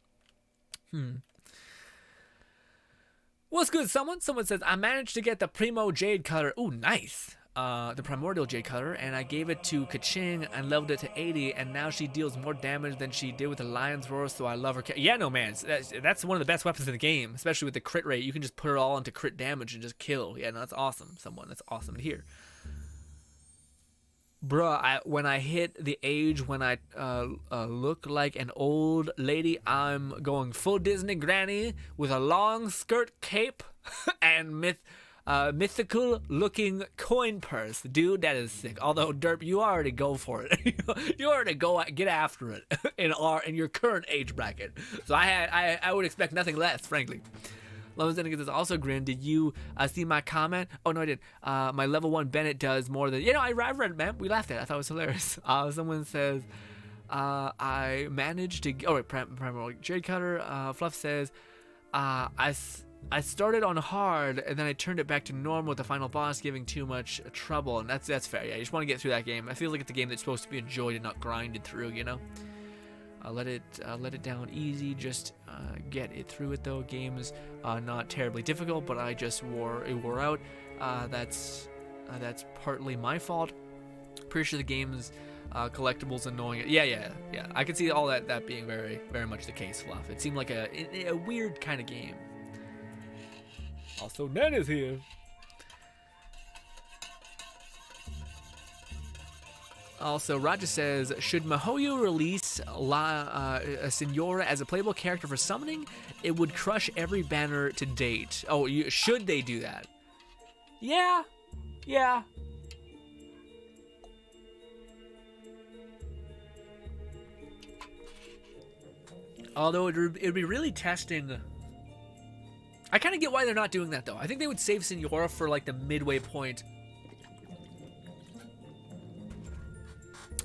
What's good, someone? Someone says, I managed to get the Primo Jade color. Ooh, nice. the primordial jade cutter, and I gave it to Kaching and leveled it to 80, and now she deals more damage than she did with the Lion's Roar, so I love her. Yeah, no, man, that's one of the best weapons in the game, especially with the crit rate. You can just put it all into crit damage and just kill. Yeah, no, that's awesome. That's awesome to hear. Bruh, when I hit the age when I look like an old lady, I'm going full Disney granny with a long skirt cape and mythical looking coin purse. Dude, that is sick. Although, Derp, you already go for it. You already get after it in your current age bracket. So I would expect nothing less, frankly. Lone Syndicate is also Grin. Did you see my comment? Oh, no, I didn't. My level 1 Bennett does more than... I read it, man. We laughed at it. I thought it was hilarious. Someone says, I managed to... Oh, wait, Primal Jade Cutter. Fluff says, I started on hard, and then I turned it back to normal with the final boss giving too much trouble. And that's fair. Yeah, you just want to get through that game. I feel like it's a game that's supposed to be enjoyed and not grinded through, let it down easy. Just get it through it though. Game's not terribly difficult, but I just wore out. That's partly my fault. Pretty sure the game's collectibles annoying. Yeah. I can see all that being very, very much the case, Fluff. It seemed like a weird kind of game. Also, Ned is here. Also, Raja says, should Mihoyo release a Senora as a playable character for summoning? It would crush every banner to date. Oh, should they do that? Yeah. Although it'd be really testing. I kind of get why they're not doing that, though. I think they would save Senora for, like, the midway point.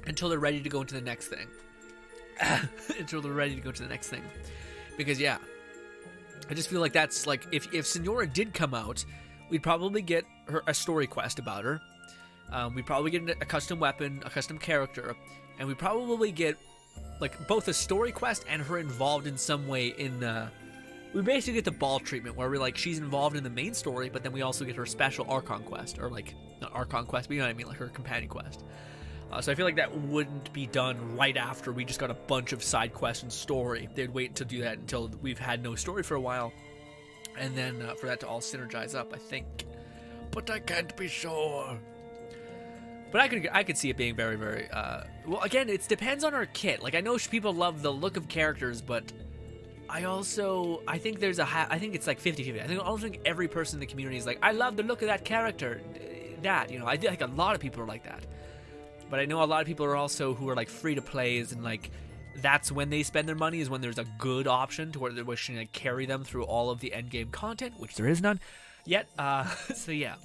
Until they're ready to go into the next thing. Because, yeah. I just feel like that's, like, if Senora did come out, we'd probably get a story quest about her. We'd probably get a custom weapon, a custom character. And we'd probably get, like, both a story quest and her involved in some way in... we basically get the ball treatment where we're like, she's involved in the main story, but then we also get her special Archon quest. Or, like, not Archon quest, but you know what I mean? Like, her companion quest. So I feel like that wouldn't be done right after we just got a bunch of side quests and story. They'd wait to do that until we've had no story for a while. And then for that to all synergize up, I think. But I can't be sure. But I could see it being very, very... well, again, it depends on our kit. Like, I know people love the look of characters, but... I think there's I think it's like 50-50. I don't think every person in the community is like, I love the look of that character. I feel like a lot of people are like that. But I know a lot of people are also who are like free to plays, and like that's when they spend their money, is when there's a good option to where they're wishing to like, carry them through all of the end game content, which there is none yet. So yeah.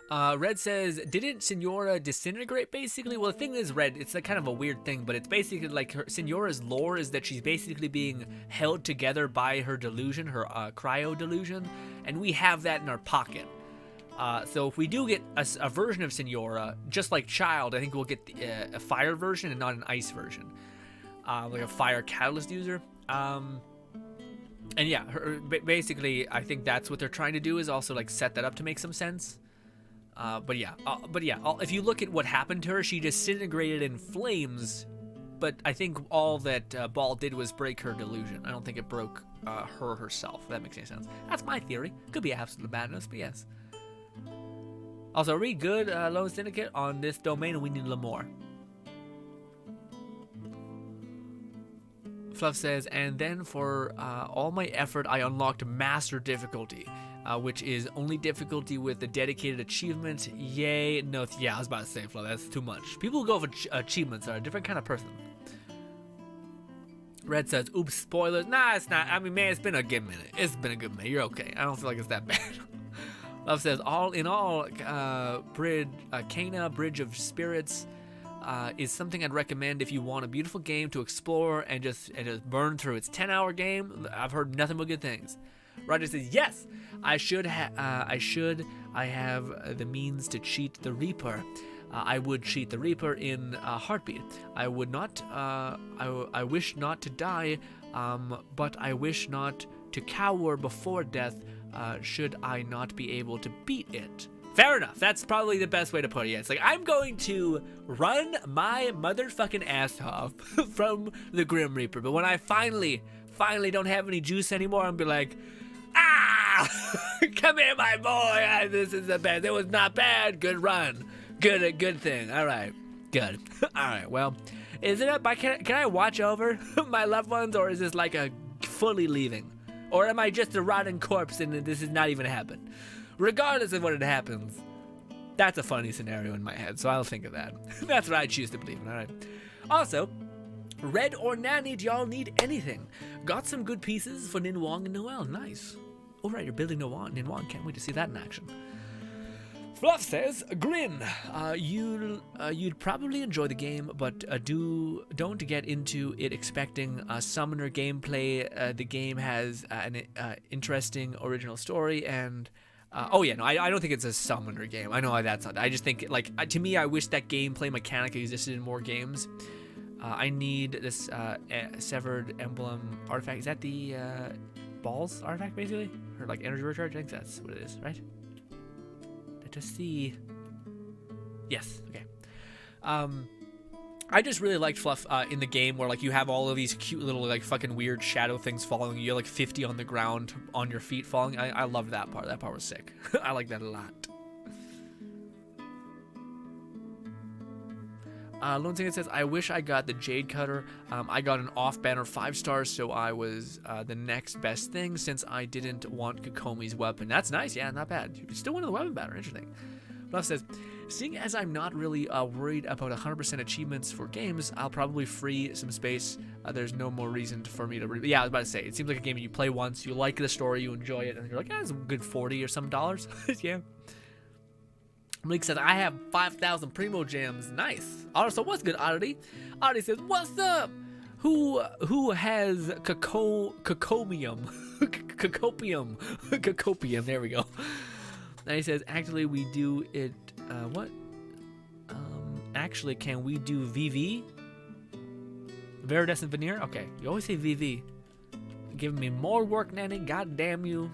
Red says, didn't Senora disintegrate basically? Well, the thing is, Red, it's like kind of a weird thing, but it's basically like Senora's lore is that she's basically being held together by her delusion, her cryo delusion, and we have that in our pocket. So if we do get a version of Senora, just like Child, I think we'll get a fire version and not an ice version. Like a fire catalyst user. And yeah, basically, I think that's what they're trying to do, is also like set that up to make some sense. But yeah, if you look at what happened to her, she disintegrated in flames, but I think all that Ball did was break her delusion. I don't think it broke her herself, if that makes any sense. That's my theory. Could be absolute madness, but yes. Also, read good, Lone Syndicate, on this domain, and we need a little more. Fluff says, and then for all my effort, I unlocked Master Difficulty. Which is only difficulty with the dedicated achievements. Yay. No, yeah, I was about to say, Flo, that's too much. People who go for achievements are a different kind of person. Red says, oops, spoilers. Nah, it's not. I mean, man, it's been a good minute. You're okay. I don't feel like it's that bad. Love says, all in all, Kana, Bridge of Spirits, is something I'd recommend if you want a beautiful game to explore and just burn through. It's a 10-hour game. I've heard nothing but good things. Roger says, yes, I have the means to cheat the Reaper. I would cheat the Reaper in a heartbeat. I would not, I wish not to die but I wish not to cower before death, should I not be able to beat it. Fair enough. That's probably the best way to put it. It's like, I'm going to run my motherfucking ass off from the Grim Reaper, but when I finally don't have any juice anymore, I'm gonna be like, come here, my boy. This is the best. It was not bad. Good run. Good thing. All right. Good. All right. Well, is it up? Can I watch over my loved ones, or is this like a fully leaving? Or am I just a rotting corpse and this is not even happened? Regardless of what it happens, that's a funny scenario in my head, so I'll think of that. That's what I choose to believe in, alright? Also, Red or Nanny, do y'all need anything? Got some good pieces for Nin Wong and Noel, nice. Alright, you're building Nin Wong, can't wait to see that in action. Fluff says, Grin, you'd probably enjoy the game, but don't get into it expecting summoner gameplay. The game has an interesting original story, and oh yeah, no, I don't think it's a summoner game. I know that's not. I just think, like, to me, I wish that gameplay mechanic existed in more games. I need this severed emblem artifact. Is that the balls artifact, basically? Or like energy recharge? I think that's what it is, right? To see. Yes, okay. I just really liked Fluff in the game where, like, you have all of these cute little, like, fucking weird shadow things following you. You have, like, 50 on the ground on your feet falling. I loved that part. That part was sick. I like that a lot. Lone Singer says, I wish I got the Jade Cutter. I got an off-banner 5 stars, so I was the next best thing since I didn't want Kokomi's weapon. That's nice. Yeah, not bad. You still wanted the weapon banner. Interesting. Fluff says, seeing as I'm not really worried about 100% achievements for games, I'll probably free some space. There's no more reason for me to... Yeah, I was about to say, it seems like a game you play once, you like the story, you enjoy it, and you're like, it's a good 40 or some dollars. Yeah. Malik says, I have 5,000 Primo Gems. Nice. Also, what's good, Oddity? Oddity says, what's up? Who has Cocomium? Cocopium. There we go. And he says, actually, we do it, what? Actually, can we do VV? Viridescent Veneer? Okay, you always say VV. Giving me more work, Nanny. God damn you.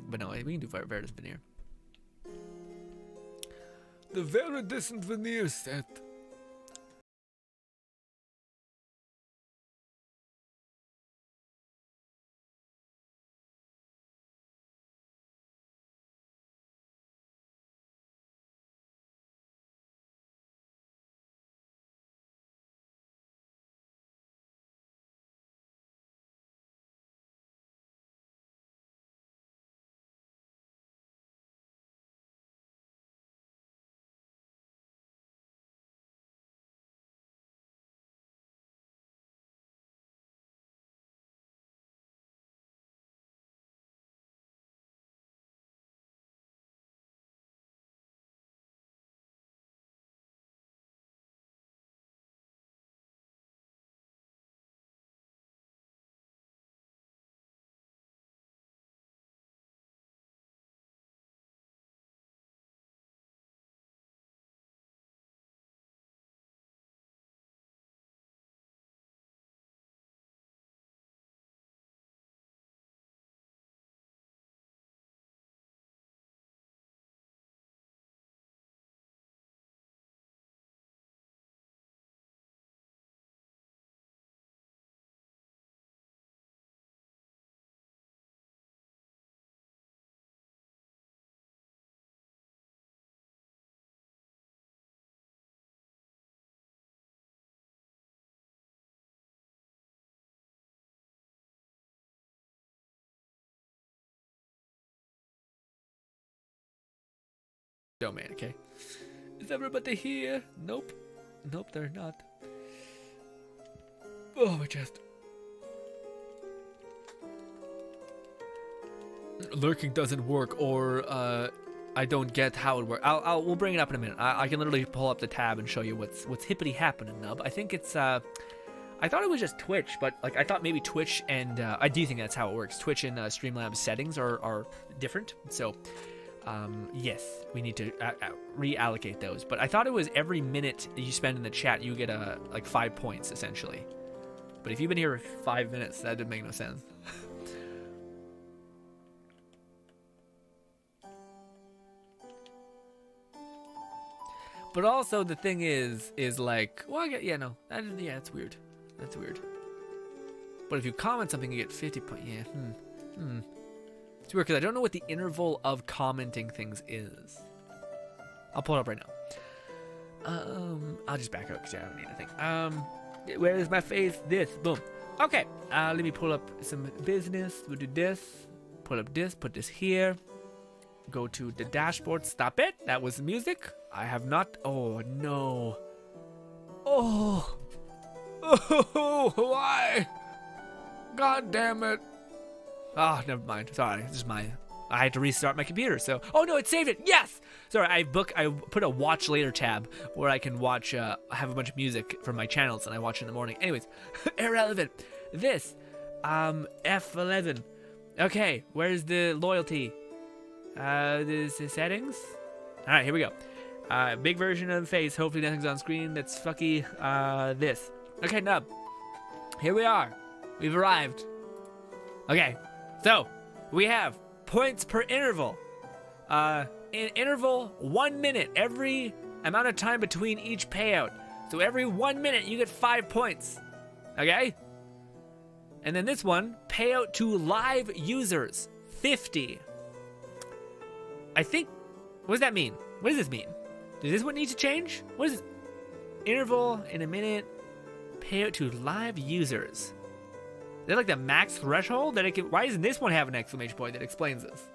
But no, we can do Viridescent Veneer. The Viridescent Veneer set. Domain, okay. Is everybody here? Nope. Nope, they're not. Oh, my chest. Lurking doesn't work, or I don't get how it works. We'll bring it up in a minute. I can literally pull up the tab and show you what's hippity happening, Nub. I think it's I thought it was just Twitch, but like I thought maybe Twitch and I do think that's how it works. Twitch and Streamlabs settings are different, so. Yes, we need to reallocate those. But I thought it was every minute you spend in the chat, you get like 5 points essentially. But if you've been here 5 minutes, that didn't make no sense. But also the thing is like, well, yeah, no, yeah, it's weird. That's weird. But if you comment something, you get 50 points. Yeah, It's weird because I don't know what the interval of commenting things is. I'll pull it up right now. I'll just back up because I don't need anything. Where is my face? This, boom. Okay, let me pull up some business. We'll do this. Pull up this. Put this here. Go to the dashboard. Stop it. That was music. I have not. Oh no. Oh. Oh, why? God damn it. Oh, never mind. Sorry. This is I had to restart my computer. So, oh no, it saved it. Yes. Sorry, I put a watch later tab where I can watch. Have a bunch of music from my channels, and I watch in the morning. Anyways, irrelevant. This, F11. Okay, where's the loyalty? This is settings. All right, here we go. Big version of the face. Hopefully nothing's on screen. That's fucky. This. Okay, Nub. Here we are. We've arrived. Okay, so we have points per interval. In interval 1 minute, every amount of time between each payout. So every 1 minute you get 5 points. Okay? And then this one, payout to live users, 50. I think, what does that mean? What does this mean? Does this one need to change? What is this? Interval in a minute, payout to live users. Is that like the max threshold that it can? Why doesn't this one have an exclamation point that explains this?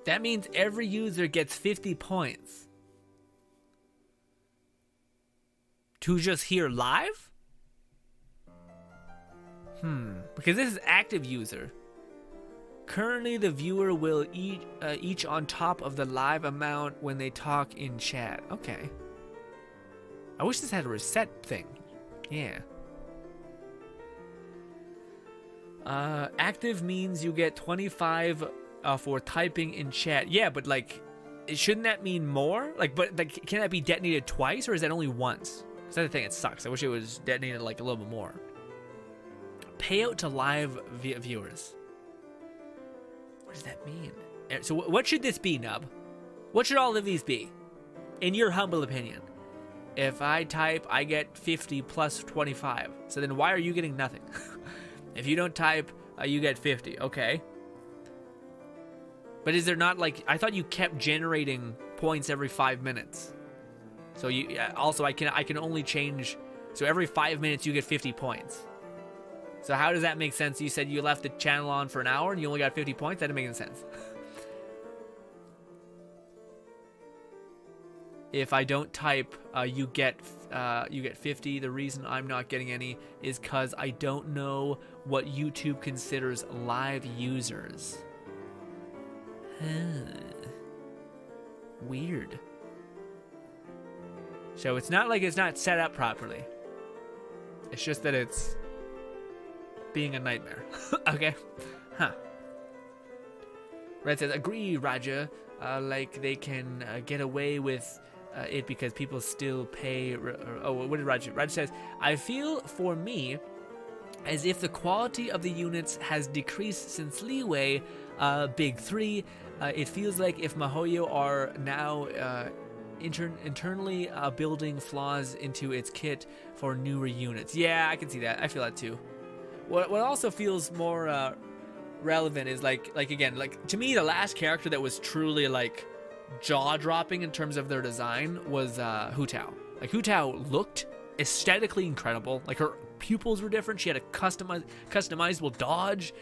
That means every user gets 50 points. To just hear live? Because this is active user. Currently, the viewer will each on top of the live amount when they talk in chat. Okay. I wish this had a reset thing. Yeah. Active means you get 25 for typing in chat. Yeah, but like, shouldn't that mean more? Like, but like, can that be detonated twice, or is that only once? Because that's the thing, it sucks. I wish it was detonated like a little bit more. Payout to live viewers. What does that mean? So what should this be, Nub? What should all of these be? In your humble opinion. If I type, I get 50 plus 25. So then why are you getting nothing? If you don't type, you get 50. Okay. But is there not like, I thought you kept generating points every 5 minutes. So you also I can only change, so every 5 minutes you get 50 points. So how does that make sense? You said you left the channel on for an hour and you only got 50 points? That didn't make any sense. If I don't type, you get 50. The reason I'm not getting any is because I don't know what YouTube considers live users. Weird. So it's not like it's not set up properly. It's just that it's being a nightmare. Okay. Huh. Red says, agree, Raja. Like they can get away with it because people still pay. What did Raja? Raja says, I feel for me as if the quality of the units has decreased since Leeway, Big 3. It feels like if MiHoYo are now internally building flaws into its kit for newer units. Yeah, I can see that. I feel that too. What also feels more relevant is like again, like to me the last character that was truly like jaw-dropping in terms of their design was Hu Tao. Like Hu Tao looked aesthetically incredible. Like her pupils were different. She had a customizable dodge,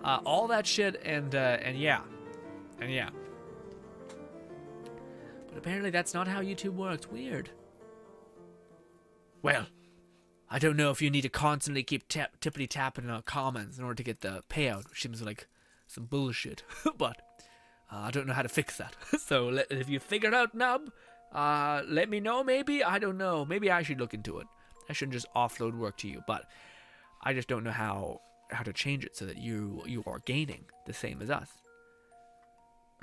all that shit, and yeah. But apparently that's not how YouTube works. Weird. Well, I don't know if you need to constantly keep tippity-tapping comments in order to get the payout, which seems like some bullshit. But I don't know how to fix that. So if you figured out, Nub, let me know maybe. I don't know. Maybe I should look into it. I shouldn't just offload work to you, but I just don't know how to change it so that you are gaining the same as us.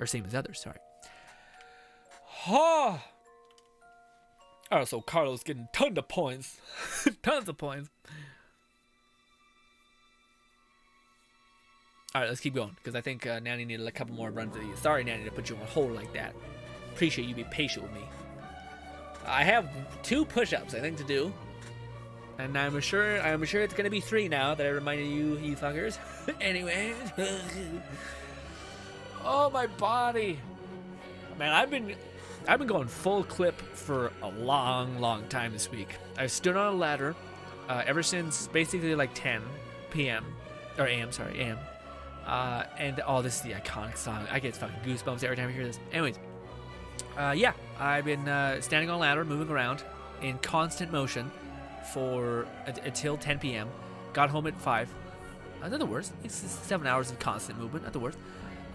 Or same as others, sorry. Oh. All right, so Carlos getting tons of points. Tons of points. All right, let's keep going because I think Nanny needed a couple more runs of these. Sorry, Nanny, to put you on hold like that. Appreciate you being patient with me. I have 2 push-ups, I think, to do. And I'm sure it's gonna be 3 now that I reminded you fuckers. Anyway. Oh, my body. Man, I've been going full clip for a long time this week. I've stood on a ladder ever since basically like 10 p.m. or a.m. Sorry, a.m. And this is the iconic song. I get fucking goosebumps every time I hear this. Anyways, yeah, I've been standing on a ladder, moving around in constant motion for until 10 p.m. Got home at 5. Not the worst. It's 7 hours of constant movement. Not the worst.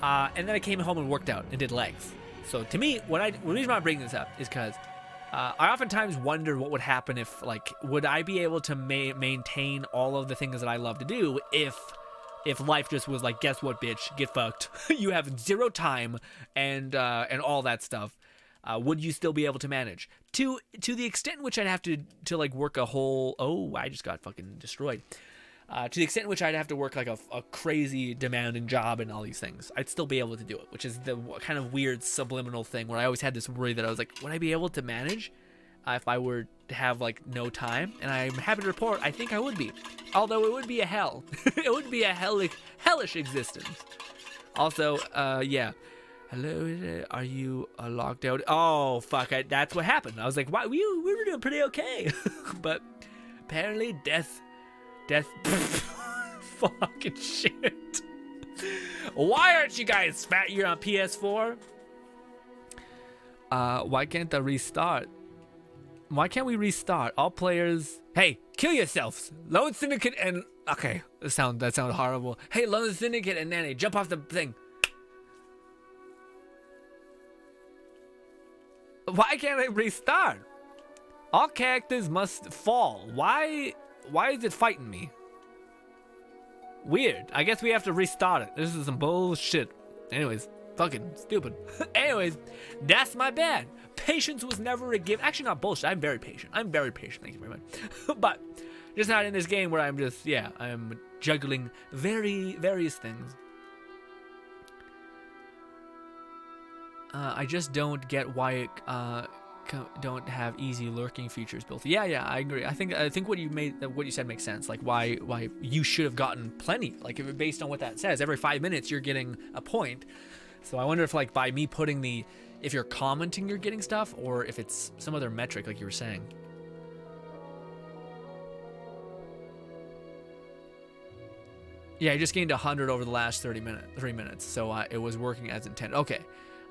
And then I came home and worked out and did legs. So to me, the reason why I'm bringing this up is because I oftentimes wonder what would happen if, like, would I be able to maintain all of the things that I love to do if life just was like, guess what, bitch, get fucked. You have 0 time and all that stuff. Would you still be able to manage? To the extent in which I'd have to like work a whole... Oh, I just got fucking destroyed. To the extent in which I'd have to work like a crazy demanding job and all these things, I'd still be able to do it, which is the kind of weird subliminal thing where I always had this worry that I was like, would I be able to manage if I were to have like no time? And I'm happy to report, I think I would be. Although it would be a hell. It would be a hellish existence. Also, yeah. Hello, are you locked out? Oh, fuck, that's what happened. I was like, wow, we were doing pretty okay. But apparently death, fucking shit. Why aren't you guys fat? You're on PS4? Why can't I restart? Why can't we restart? All players... Hey, kill yourselves. Lone Syndicate and... Okay, that sounds horrible. Hey, Lone Syndicate and Nanny, jump off the thing. Why can't I restart? All characters must fall. Why is it fighting me? Weird. I guess we have to restart it. This is some bullshit. Anyways, fucking stupid. Anyways, that's my bad. Patience was never a gift. Actually, not bullshit. I'm very patient. Thank you very much. But just not in this game where I'm just, yeah, I'm juggling various things. I just don't get why it don't have easy lurking features built. Yeah, I agree. I think what you said makes sense. Like why you should have gotten plenty. Like if based on what that says, every 5 minutes you're getting a point. So I wonder if like by me putting if you're commenting you're getting stuff, or if it's some other metric like you were saying. Yeah, I just gained 100 over the last 3 minutes. So it was working as intended. Okay.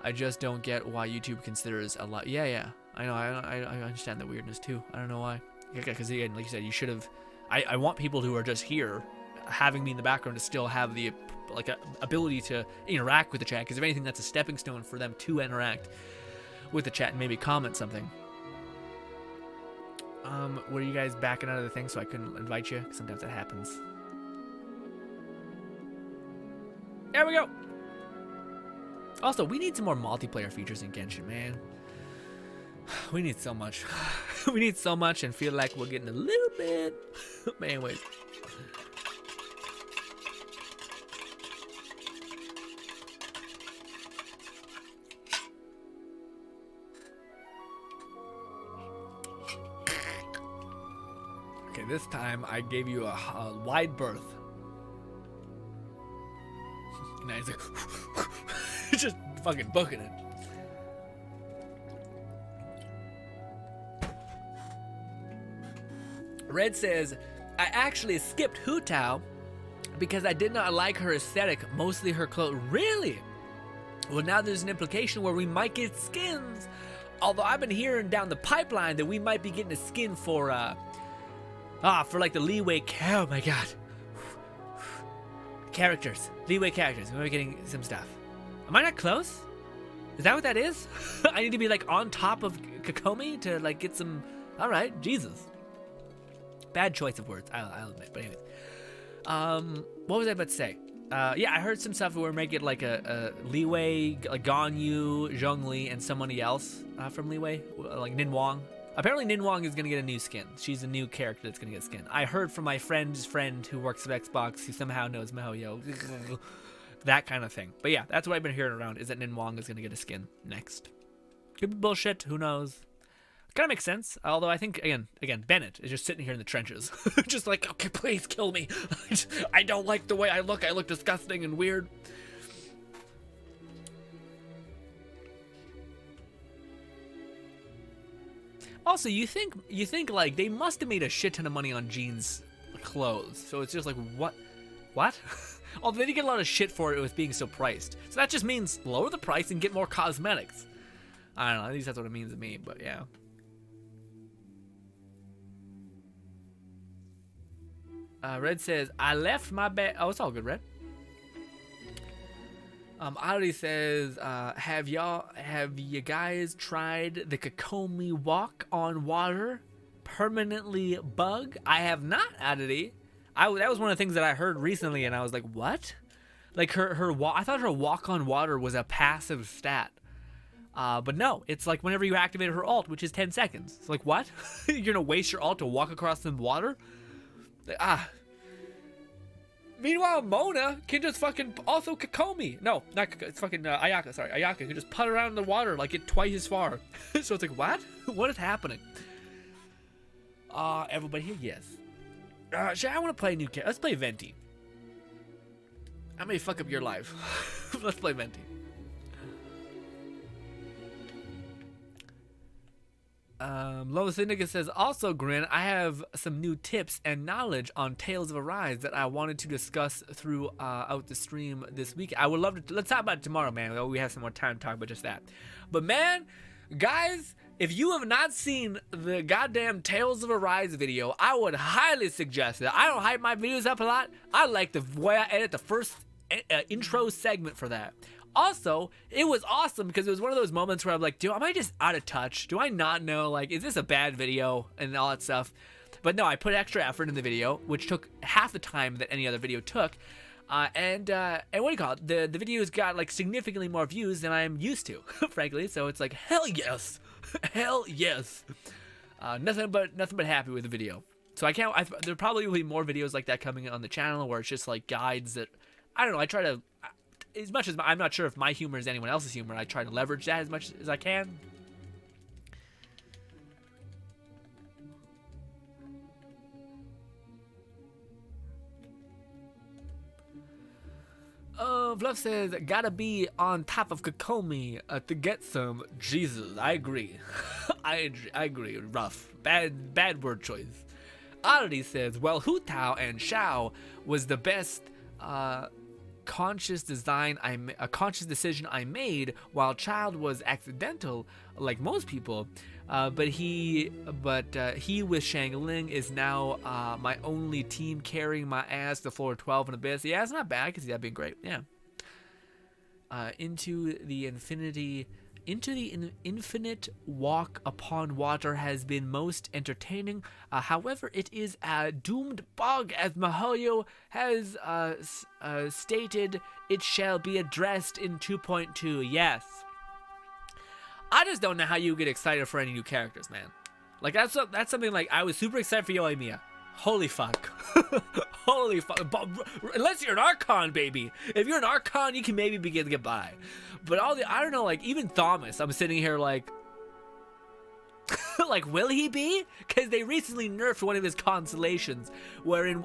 I just don't get why YouTube considers a lot. Yeah. I know. I understand the weirdness too. I don't know why. Because again, like you said, you should have. I want people who are just here, having me in the background, to still have the ability to interact with the chat. Because if anything, that's a stepping stone for them to interact with the chat and maybe comment something. Were you guys backing out of the thing so I couldn't invite you? 'Cause sometimes that happens. There we go. Also, we need some more multiplayer features in Genshin, man. We need so much. We need so much and feel like we're getting a little bit. But anyways. Okay, this time I gave you a wide berth. Now he's like... just fucking booking it. Red says, I actually skipped Hu Tao because I did not like her aesthetic, mostly her clothes. Really? Well, now there's an implication where we might get skins. Although I've been hearing down the pipeline that we might be getting a skin for like the leeway. Oh my god. Characters. Leeway characters. We might be getting some stuff. Am I not close? Is that what that is? I need to be like on top of Kokomi to like get some... Alright, Jesus. Bad choice of words, I'll admit. But anyways. What was I about to say? Yeah, I heard some stuff where we make it like a Liwei, like Ganyu, Zhongli, and somebody else from Liwei, like Nin Wang. Apparently Nin Wang is gonna get a new skin. She's a new character that's gonna get skin. I heard from my friend's friend who works at Xbox who somehow knows MiHoYo. That kind of thing. But yeah, that's what I've been hearing around, is that Nin Wang is gonna get a skin next. Could be bullshit, who knows? Kind of makes sense, although I think, again, Bennett is just sitting here in the trenches. Just like, okay, please kill me. I don't like the way I look disgusting and weird. Also, you think like they must have made a shit ton of money on Jean's clothes. So it's just like, what? Although they didn't get a lot of shit for it with being so priced. So that just means lower the price and get more cosmetics. I don't know, at least that's what it means to me, but yeah. Red says, I left my bag. Oh, it's all good, Red. Oddity says, have you guys tried the Kokomi walk on water permanently bug? I have not, Oddity. That was one of the things that I heard recently, and I was like, what? Like I thought her walk on water was a passive stat. But no, it's like whenever you activate her ult, which is 10 seconds. It's like, what? You're gonna waste your ult to walk across some water? Meanwhile, Mona can just fucking also Kokomi. No, not Kokomi. It's fucking Ayaka. Sorry, Ayaka can just putt around in the water like it twice as far. So it's like, what? What is happening? Everybody here, yes. I want to play a new character. Let's play Venti. I may fuck up your life. Let's play Venti. Lois Indica says, also, Grin, I have some new tips and knowledge on Tales of Arise that I wanted to discuss throughout the stream this week. I would love to, let's talk about it tomorrow, man. We have some more time to talk about just that. But man, guys, if you have not seen the goddamn Tales of Arise video, I would highly suggest it. I don't hype my videos up a lot. I like the way I edit the first intro segment for that. Also, it was awesome because it was one of those moments where I'm like, am I just out of touch? Do I not know, like, is this a bad video and all that stuff? But no, I put extra effort in the video, which took half the time that any other video took. And what do you call it? The video's got, like, significantly more views than I'm used to, frankly. So it's like, hell yes. Hell yes. Nothing but happy with the video. So there probably will be more videos like that coming on the channel where it's just, like, guides that, I don't know, I try to... As much as I'm not sure if my humor is anyone else's humor, I try to leverage that as much as I can. Fluff says, gotta be on top of Kokomi to get some. Jesus, I agree. I agree. Rough. Bad word choice. Oddity says, well, Hu Tao and Shao was the best conscious decision I made, while Child was accidental like most people, but he with Shangling is now my only team carrying my ass to floor 12 and Abyss. Yeah, it's not bad. I can see that being great. Yeah. Into the infinite walk upon water has been most entertaining. However, it is a doomed bug, as MiHoYo has stated. It shall be addressed in 2.2. Yes. I just don't know how you get excited for any new characters, man. Like that's something like I was super excited for Yoimiya. Holy fuck. Holy fuck. But unless you're an Archon, baby. If you're an Archon, you can maybe begin to get by. But I don't know, like, even Thomas, I'm sitting here like, like, will he be? Because they recently nerfed one of his constellations, wherein,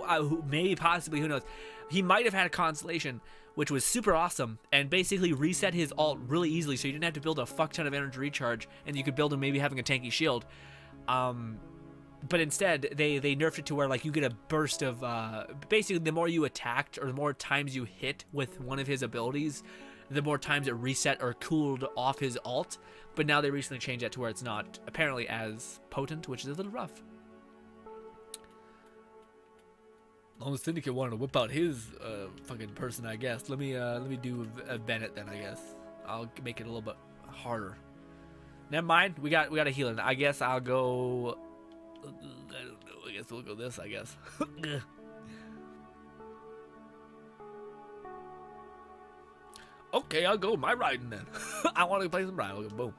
maybe, possibly, who knows, he might have had a constellation, which was super awesome, and basically reset his ult really easily, so you didn't have to build a fuck ton of energy recharge, and you could build him maybe having a tanky shield. But instead, they nerfed it to where, like, you get a burst of, basically, the more you attacked, or the more times you hit with one of his abilities, the more times it reset or cooled off his ult. But now they recently changed that to where it's not apparently as potent, which is a little rough. Lone Syndicate wanted to whip out his fucking person, I guess. Let me do a Bennett then, I guess. I'll make it a little bit harder. Never mind. We got a healer. I guess I'll go. I don't know. I guess we'll go this. I guess. Okay, I'll go my riding then. I want to play some ride. Okay, boom.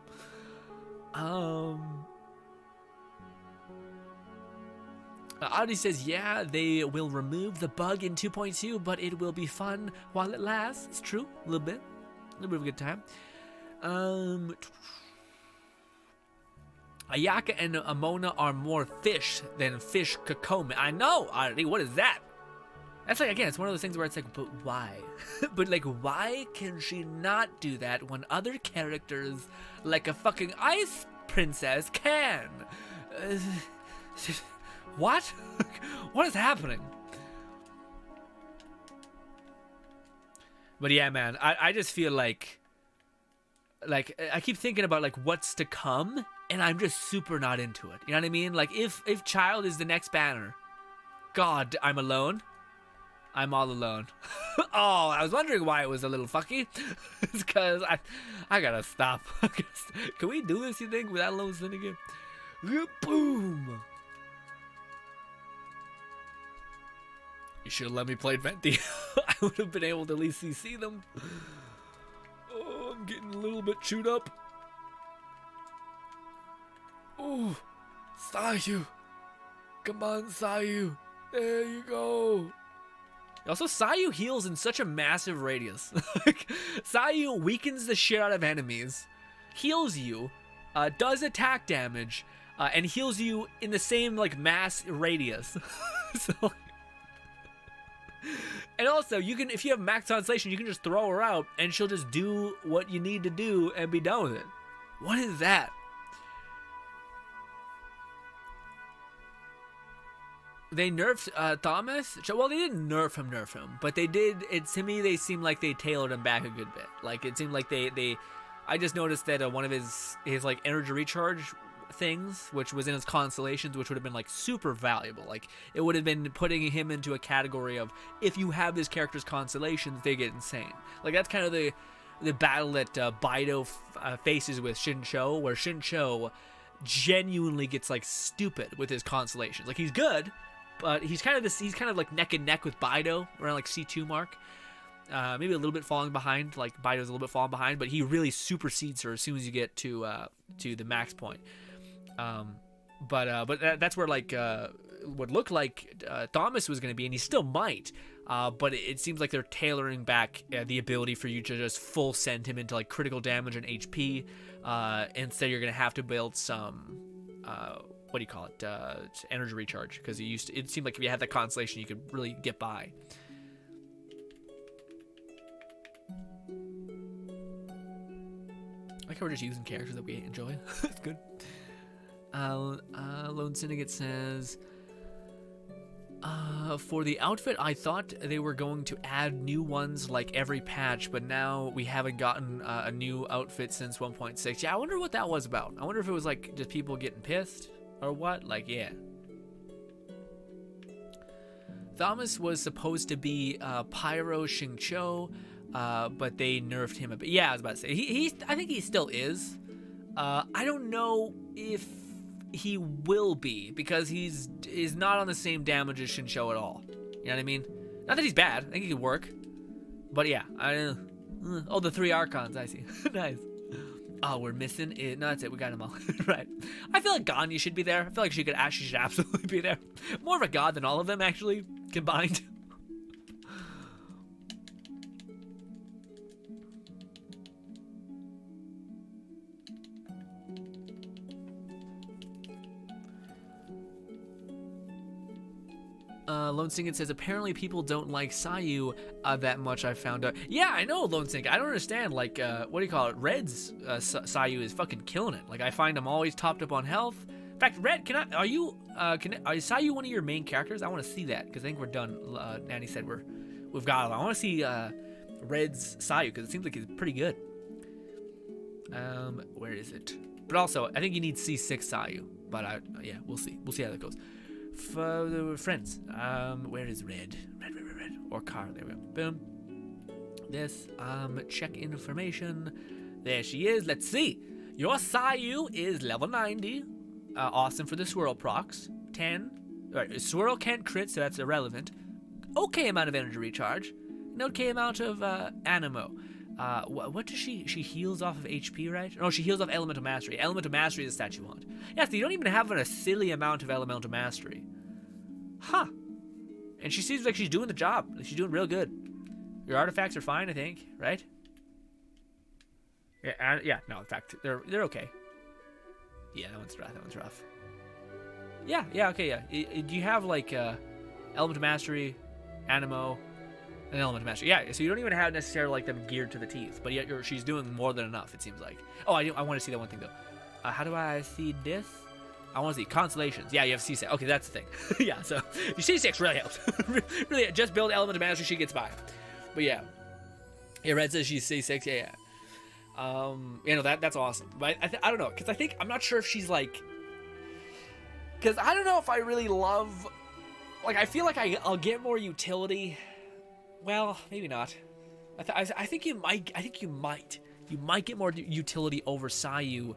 Audie says, yeah, they will remove the bug in 2.2, but it will be fun while it lasts. It's true, a little bit of a good time. Ayaka and Amona are more fish than fish kokomi. I know, Audie, what is that? That's like, again, it's one of those things where it's like, but why? But like, why can she not do that when other characters, like a fucking ice princess, can? What? What is happening? But yeah, man, I just feel like I keep thinking about like what's to come, and I'm just super not into it. You know what I mean? Like if Child is the next banner, God, I'm alone. I'm all alone. Oh, I was wondering why it was a little fucky. It's because I gotta stop. Can we do this, you think, without Lone Syndicate? Boom! You should have let me play Venti. I would have been able to at least see them. Oh, I'm getting a little bit chewed up. Oh, Sayu. Come on, Sayu. There you go. Also, Sayu heals in such a massive radius. Sayu weakens the shit out of enemies, heals you, does attack damage, and heals you in the same like mass radius. So, and also, you can, if you have max constellation, you can just throw her out, and she'll just do what you need to do and be done with it. What is that? They nerfed Thomas. Well, they didn't nerf him, but they did. To me, they seemed like they tailored him back a good bit. Like it seemed like they. I just noticed that one of his like energy recharge things, which was in his constellations, which would have been like super valuable. Like it would have been putting him into a category of, if you have this character's constellations, they get insane. Like that's kind of the battle that Baido faces with Shincho, where Shincho genuinely gets like stupid with his constellations. Like he's good, but he's kind of like neck and neck with Baido around like C2 mark. Maybe a little bit falling behind, like Baido's a little bit falling behind, but he really supersedes her as soon as you get to the max point. But that's where like what looked like Thomas was going to be, and he still might. But it seems like they're tailoring back the ability for you to just full send him into like critical damage and HP. Instead, you're going to have to build some what do you call it? Energy recharge, because it seemed like if you had that constellation, you could really get by. I like how we're just using characters that we enjoy. It's good. Lone Syndicate says, for the outfit, I thought they were going to add new ones like every patch, but now we haven't gotten a new outfit since 1.6. Yeah, I wonder what that was about. I wonder if it was like just people getting pissed or what. Like, yeah. Thomas was supposed to be Pyro Xingqiu, but they nerfed him a bit. Yeah, I was about to say. I think he still is. I don't know if he will be, because he's not on the same damage as Xingqiu at all. You know what I mean? Not that he's bad. I think he could work. But yeah. Oh, the 3 Archons, I see. Nice. Oh, we're missing it. No, that's it. We got them all. Right. I feel like Ganya should be there. I feel like she should absolutely be there. More of a god than all of them, actually, combined. Lone Syndicate says, apparently people don't like Sayu that much, I found out. Yeah, I know, Lone Syndicate. I don't understand, like, what do you call it? Red's Sayu is fucking killing it. Like, I find him always topped up on health. In fact, Red, is Sayu one of your main characters? I want to see that, because I think we're done. Nanny said we've got him. I want to see Red's Sayu, because it seems like he's pretty good. Where is it? But also, I think you need C6 Sayu. But, yeah, we'll see. We'll see how that goes. Friends, where is Red? Red. Or Car, there we go. Boom. This, check information. There she is. Let's see. Your Sayu is level 90. Awesome for the swirl procs. 10. Alright, swirl can't crit, so that's irrelevant. Okay amount of energy recharge. An okay amount of animo. What does she heals off of HP, right? No, she heals off Elemental Mastery. Elemental Mastery is the stat you want. Yeah, so you don't even have a silly amount of Elemental Mastery. Huh. And she seems like she's doing the job. Like she's doing real good. Your artifacts are fine, I think, right? Yeah, no, in fact, they're okay. Yeah, that one's rough. Yeah, okay, yeah. Do you have, like, Elemental Mastery, Animo, and Elemental Mastery? Yeah, so you don't even have necessarily, like, them geared to the teeth, but yet she's doing more than enough, it seems like. Oh, I want to see that one thing, though. How do I see this? I want to see Constellations. Yeah, you have C6. Okay, that's the thing. Yeah, so C6 really helps. Really, just build Elemental Mastery, she gets by. But yeah. Yeah, Red says she's C6. Yeah. You know, that's awesome. But I don't know, because I'm not sure if she's like, because I don't know if I really love, like, I feel like I'll get more utility. Well, maybe not. I think you might get more utility over Sayu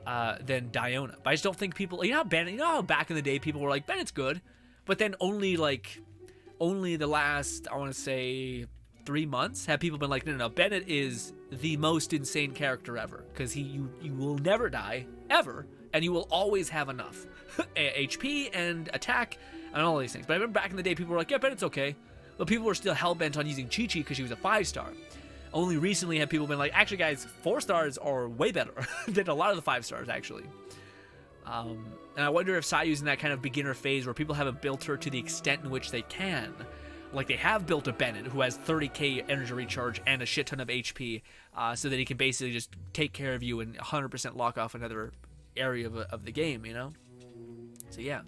than Diona. But I just don't think people, you know how back in the day people were like, Bennett's good, but then only the last, I want to say, 3 months have people been like, no, Bennett is the most insane character ever, because you will never die ever, and you will always have enough HP and attack and all these things. But I remember back in the day people were like, yeah, Bennett's okay, but people were still hell-bent on using Chi-Chi because she was a 5-star. Only recently have people been like, actually guys, 4 stars are way better than a lot of the 5 stars actually. And I wonder if Sayu's in that kind of beginner phase where people haven't built her to the extent in which they can. Like they have built a Bennett who has 30k energy recharge and a shit ton of HP, so that he can basically just take care of you and 100% lock off another area of the game, you know? So yeah.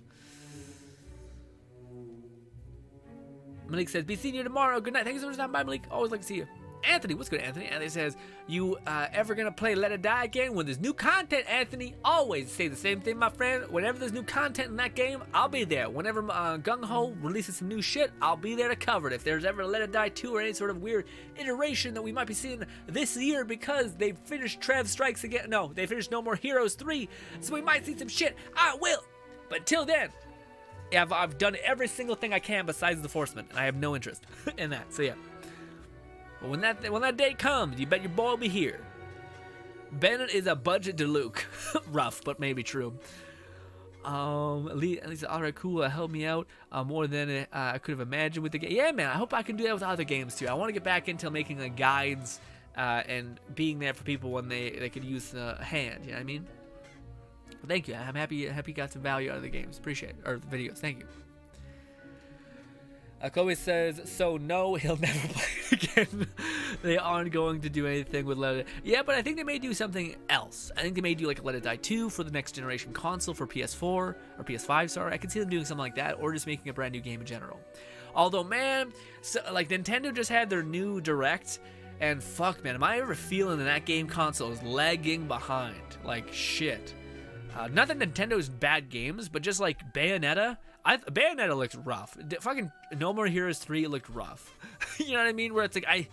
Malik says, be seeing you tomorrow. Good night. Thank you so much for stopping by, Malik. Always like to see you. Anthony, what's good, Anthony? Anthony says, you ever gonna play Let It Die again? When there's new content, Anthony, always say the same thing, my friend. Whenever there's new content in that game, I'll be there. Whenever Gung Ho releases some new shit, I'll be there to cover it. If there's ever a Let It Die 2 or any sort of weird iteration that we might be seeing this year because they finished Trev Strikes Again. No, they finished No More Heroes 3, so we might see some shit. I will. But till then, yeah, I've done every single thing I can besides the Forceman, and I have no interest in that. So yeah. But when that day comes, you bet your boy will be here. Bennett is a budget to Luke. Rough, but maybe true. Lisa, all right, cool. Help me out more than I could have imagined with the game. Yeah, man, I hope I can do that with other games too. I want to get back into making guides and being there for people when they could use a hand. You know what I mean? Well, thank you. I'm happy you got some value out of the games. Appreciate it. Or the videos. Thank you. Kobe says, so no, he'll never play it again. They aren't going to do anything with Let It Die. Yeah, but I think they may do something else. I think they may do like a Let It Die 2 for the next generation console for PS4 or PS5, sorry. I could see them doing something like that, or just making a brand new game in general. Although, man, so, like Nintendo just had their new Direct, and fuck, man, am I ever feeling that game console is lagging behind? Like, shit. Not that Nintendo's bad games, but just like Bayonetta. Bayonetta looked rough. Fucking No More Heroes 3 looked rough. You know what I mean? Where it's like,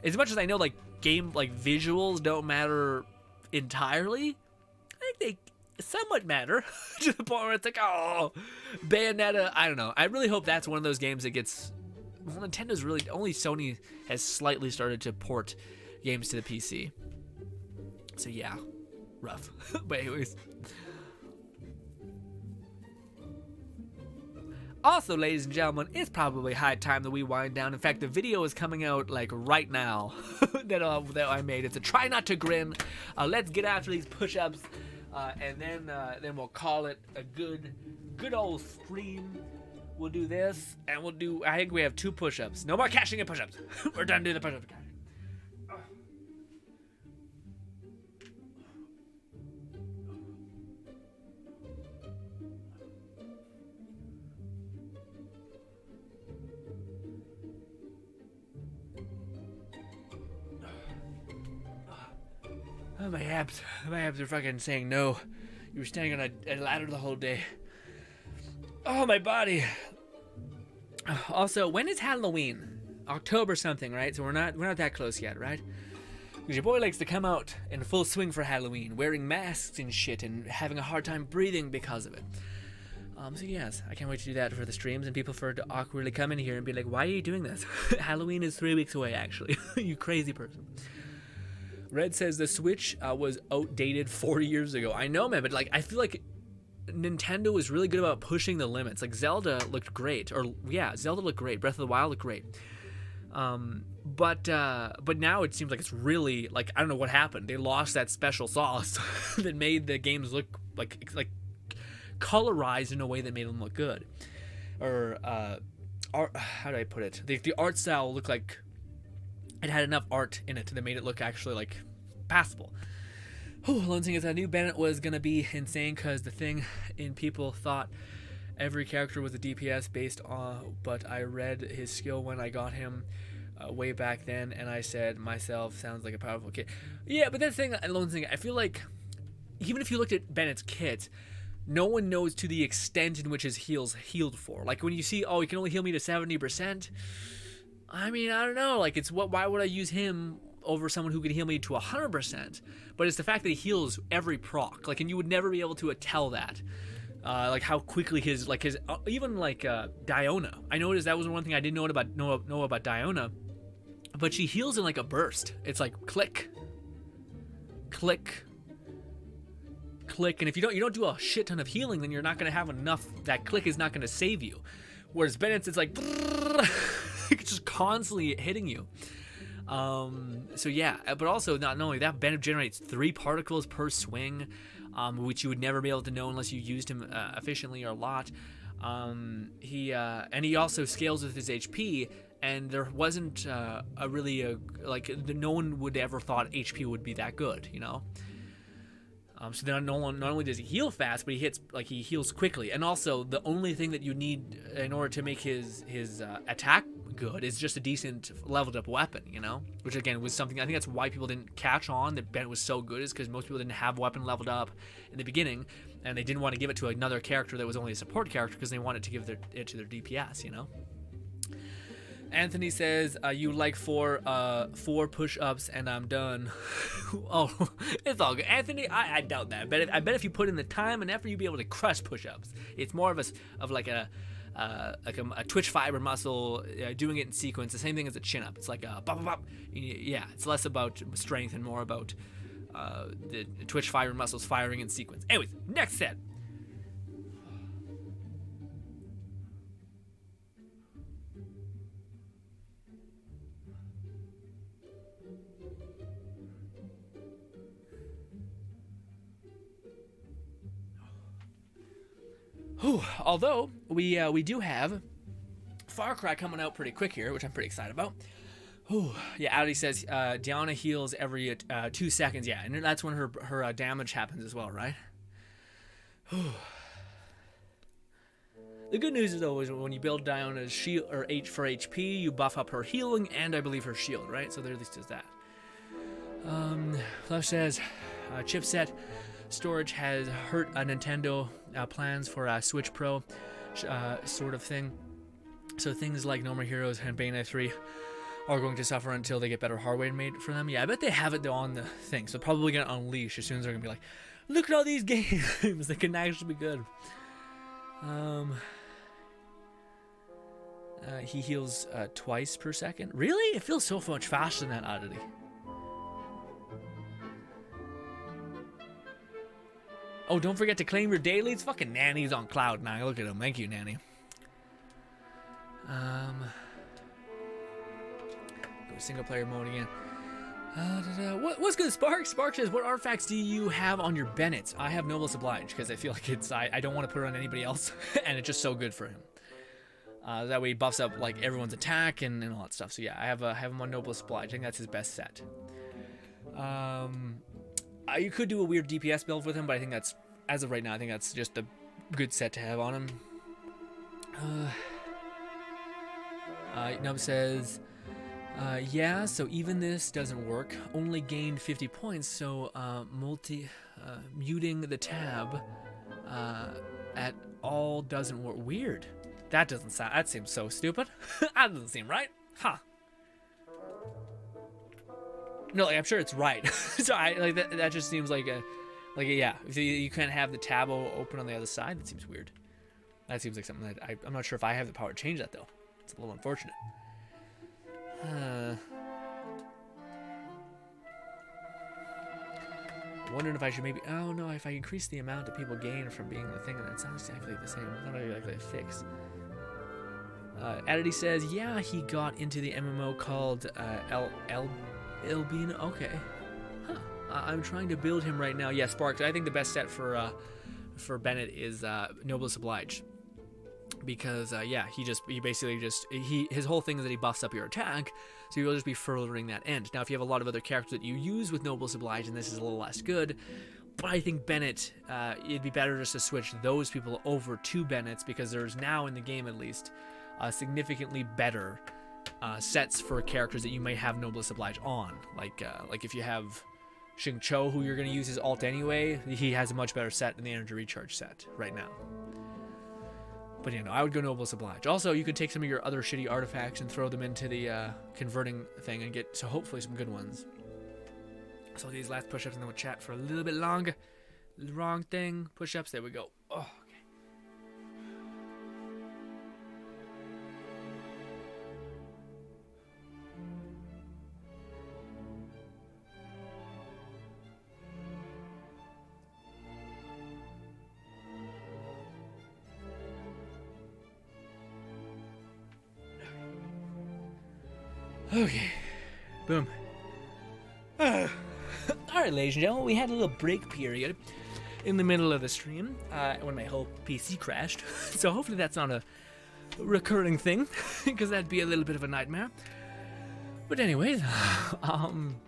as much as I know like game like visuals don't matter entirely, I think they somewhat matter to the point where it's like, oh, Bayonetta. I don't know. I really hope that's one of those games that gets. Well, Nintendo's really only Sony has slightly started to port games to the PC. So yeah, rough. But anyways. Also, ladies and gentlemen, it's probably high time that we wind down. In fact, the video is coming out like right now that I made. It's a try not to grin. Let's get after these push-ups, and then we'll call it a good old stream. We'll do this, and we'll do. I think we have 2 push-ups. No more cashing in push-ups. We're done doing the push-ups. Oh, my abs are fucking saying no. You were standing on a ladder the whole day. Oh, my body. Also, when is Halloween? October something, right? So we're not that close yet, right? Because your boy likes to come out in full swing for Halloween, wearing masks and shit, and having a hard time breathing because of it. So yes, I can't wait to do that for the streams, and people for to awkwardly come in here and be like, "Why are you doing this?" Halloween is 3 weeks away, actually. You crazy person. Red says the Switch was outdated 4 years ago. I know, man, but like I feel like Nintendo was really good about pushing the limits. Like Zelda looked great, or yeah, Zelda looked great. Breath of the Wild looked great. But now it seems like it's really like I don't know what happened. They lost that special sauce that made the games look like colorized in a way that made them look good, or art, how do I put it? The art style looked like it had enough art in it that made it look actually like passable. Lone thing is I knew Bennett was gonna be insane because the thing in people thought every character was a DPS based on, but I read his skill when I got him way back then, and I said myself, sounds like a powerful kid. Yeah, but that thing, Lone thing, I feel like even if you looked at Bennett's kit, no one knows to the extent in which his heals healed for. Like when you see, oh, he can only heal me to 70%. I mean, I don't know. Like it's what? Why would I use him over someone who can heal me to 100%? But it's the fact that he heals every proc. Like, and you would never be able to tell that. Like how quickly his even like Diona. I noticed that was one thing I didn't know about Diona, but she heals in like a burst. It's like click, click, click, and if you don't do a shit ton of healing, then you're not gonna have enough. That click is not gonna save you. Whereas Bennett's, it's like it's just constantly hitting you. So yeah, but also not only that, Bennett generates 3 particles per swing, which you would never be able to know unless you used him efficiently or a lot. He also scales with his HP, and there wasn't no one would ever thought HP would be that good, you know. So then not only does he heal fast, but he heals quickly, and also the only thing that you need in order to make his attack good is just a decent leveled up weapon, you know, which again was something I think that's why people didn't catch on that Bennett was so good, is because most people didn't have weapon leveled up in the beginning, and they didn't want to give it to another character that was only a support character because they wanted to give it to their DPS, you know. Anthony says, you like 4 push-ups and I'm done. Oh, it's all good. Anthony, I doubt that. I bet if you put in the time and effort, you'd be able to crush push-ups. It's more of a twitch fiber muscle doing it in sequence. The same thing as a chin-up. It's like a bop, bop, bop. Yeah, it's less about strength and more about the twitch fiber muscles firing in sequence. Anyways, next set. Although we do have Far Cry coming out pretty quick here, which I'm pretty excited about. Yeah, Audi says Diana heals every 2 seconds. Yeah, and that's when her damage happens as well, right? The good news is always when you build Diana's shield or H for HP, you buff up her healing and I believe her shield, right? So there at least is that. Flush says chipset storage has hurt Nintendo plans for Switch Pro sort of thing. So things like No More Heroes and Bayonetta 3 are going to suffer until they get better hardware made for them. Yeah, I bet they have it though on the thing. So probably gonna unleash as soon as they're gonna be like, look at all these games that can actually be good. He heals twice per second. Really? It feels so much faster than that, Oddity. Oh, don't forget to claim your dailies. Fucking Nanny's on cloud 9. Look at him. Thank you, Nanny. Go single player mode again. What's good, Spark? Spark says, what artifacts do you have on your Bennett? I have Noblesse Oblige because I feel like I don't want to put it on anybody else, and it's just so good for him. That way he buffs up like everyone's attack and all that stuff. So yeah, I have him on Noblesse Oblige. I think that's his best set. You could do a weird DPS build with him, but I think that's, as of right now, I think that's just a good set to have on him. Nub says, yeah, so even this doesn't work. Only gained 50 points, so muting the tab at all doesn't work. Weird. That seems so stupid. That doesn't seem right. Huh. No, like, I'm sure it's right. So that just seems like yeah. If you can't have the tab open on the other side, that seems weird. That seems like something that I'm not sure if I have the power to change that, though. It's a little unfortunate. Wondering if I should maybe... Oh, no, if I increase the amount that people gain from being the thing, that sounds exactly the same. It's not exactly a fix. Adity says, yeah, he got into the MMO called Elbina. Okay. Huh. I'm trying to build him right now. Yeah, Sparks, I think the best set for Bennett is Noblest Oblige. Because yeah, he basically his whole thing is that he buffs up your attack, so you'll just be furthering that end. Now, if you have a lot of other characters that you use with Noblest Oblige, and this is a little less good, but I think Bennett, it'd be better just to switch those people over to Bennett's, because there's now in the game at least significantly better sets for characters that you may have Noblest Oblige on. Like if you have Xing Cho, who you're going to use his alt anyway, he has a much better set than the Energy Recharge set right now. But you know, I would go Noblest Oblige. Also, you could take some of your other shitty artifacts and throw them into the converting thing and get hopefully some good ones. So these last push-ups, and then we'll chat for a little bit longer. Wrong thing. Push-ups. There we go. Oh, okay. Boom. Alright, ladies and gentlemen, we had a little break period in the middle of the stream when my whole PC crashed. So hopefully that's not a recurring thing, because that'd be a little bit of a nightmare. But anyways, I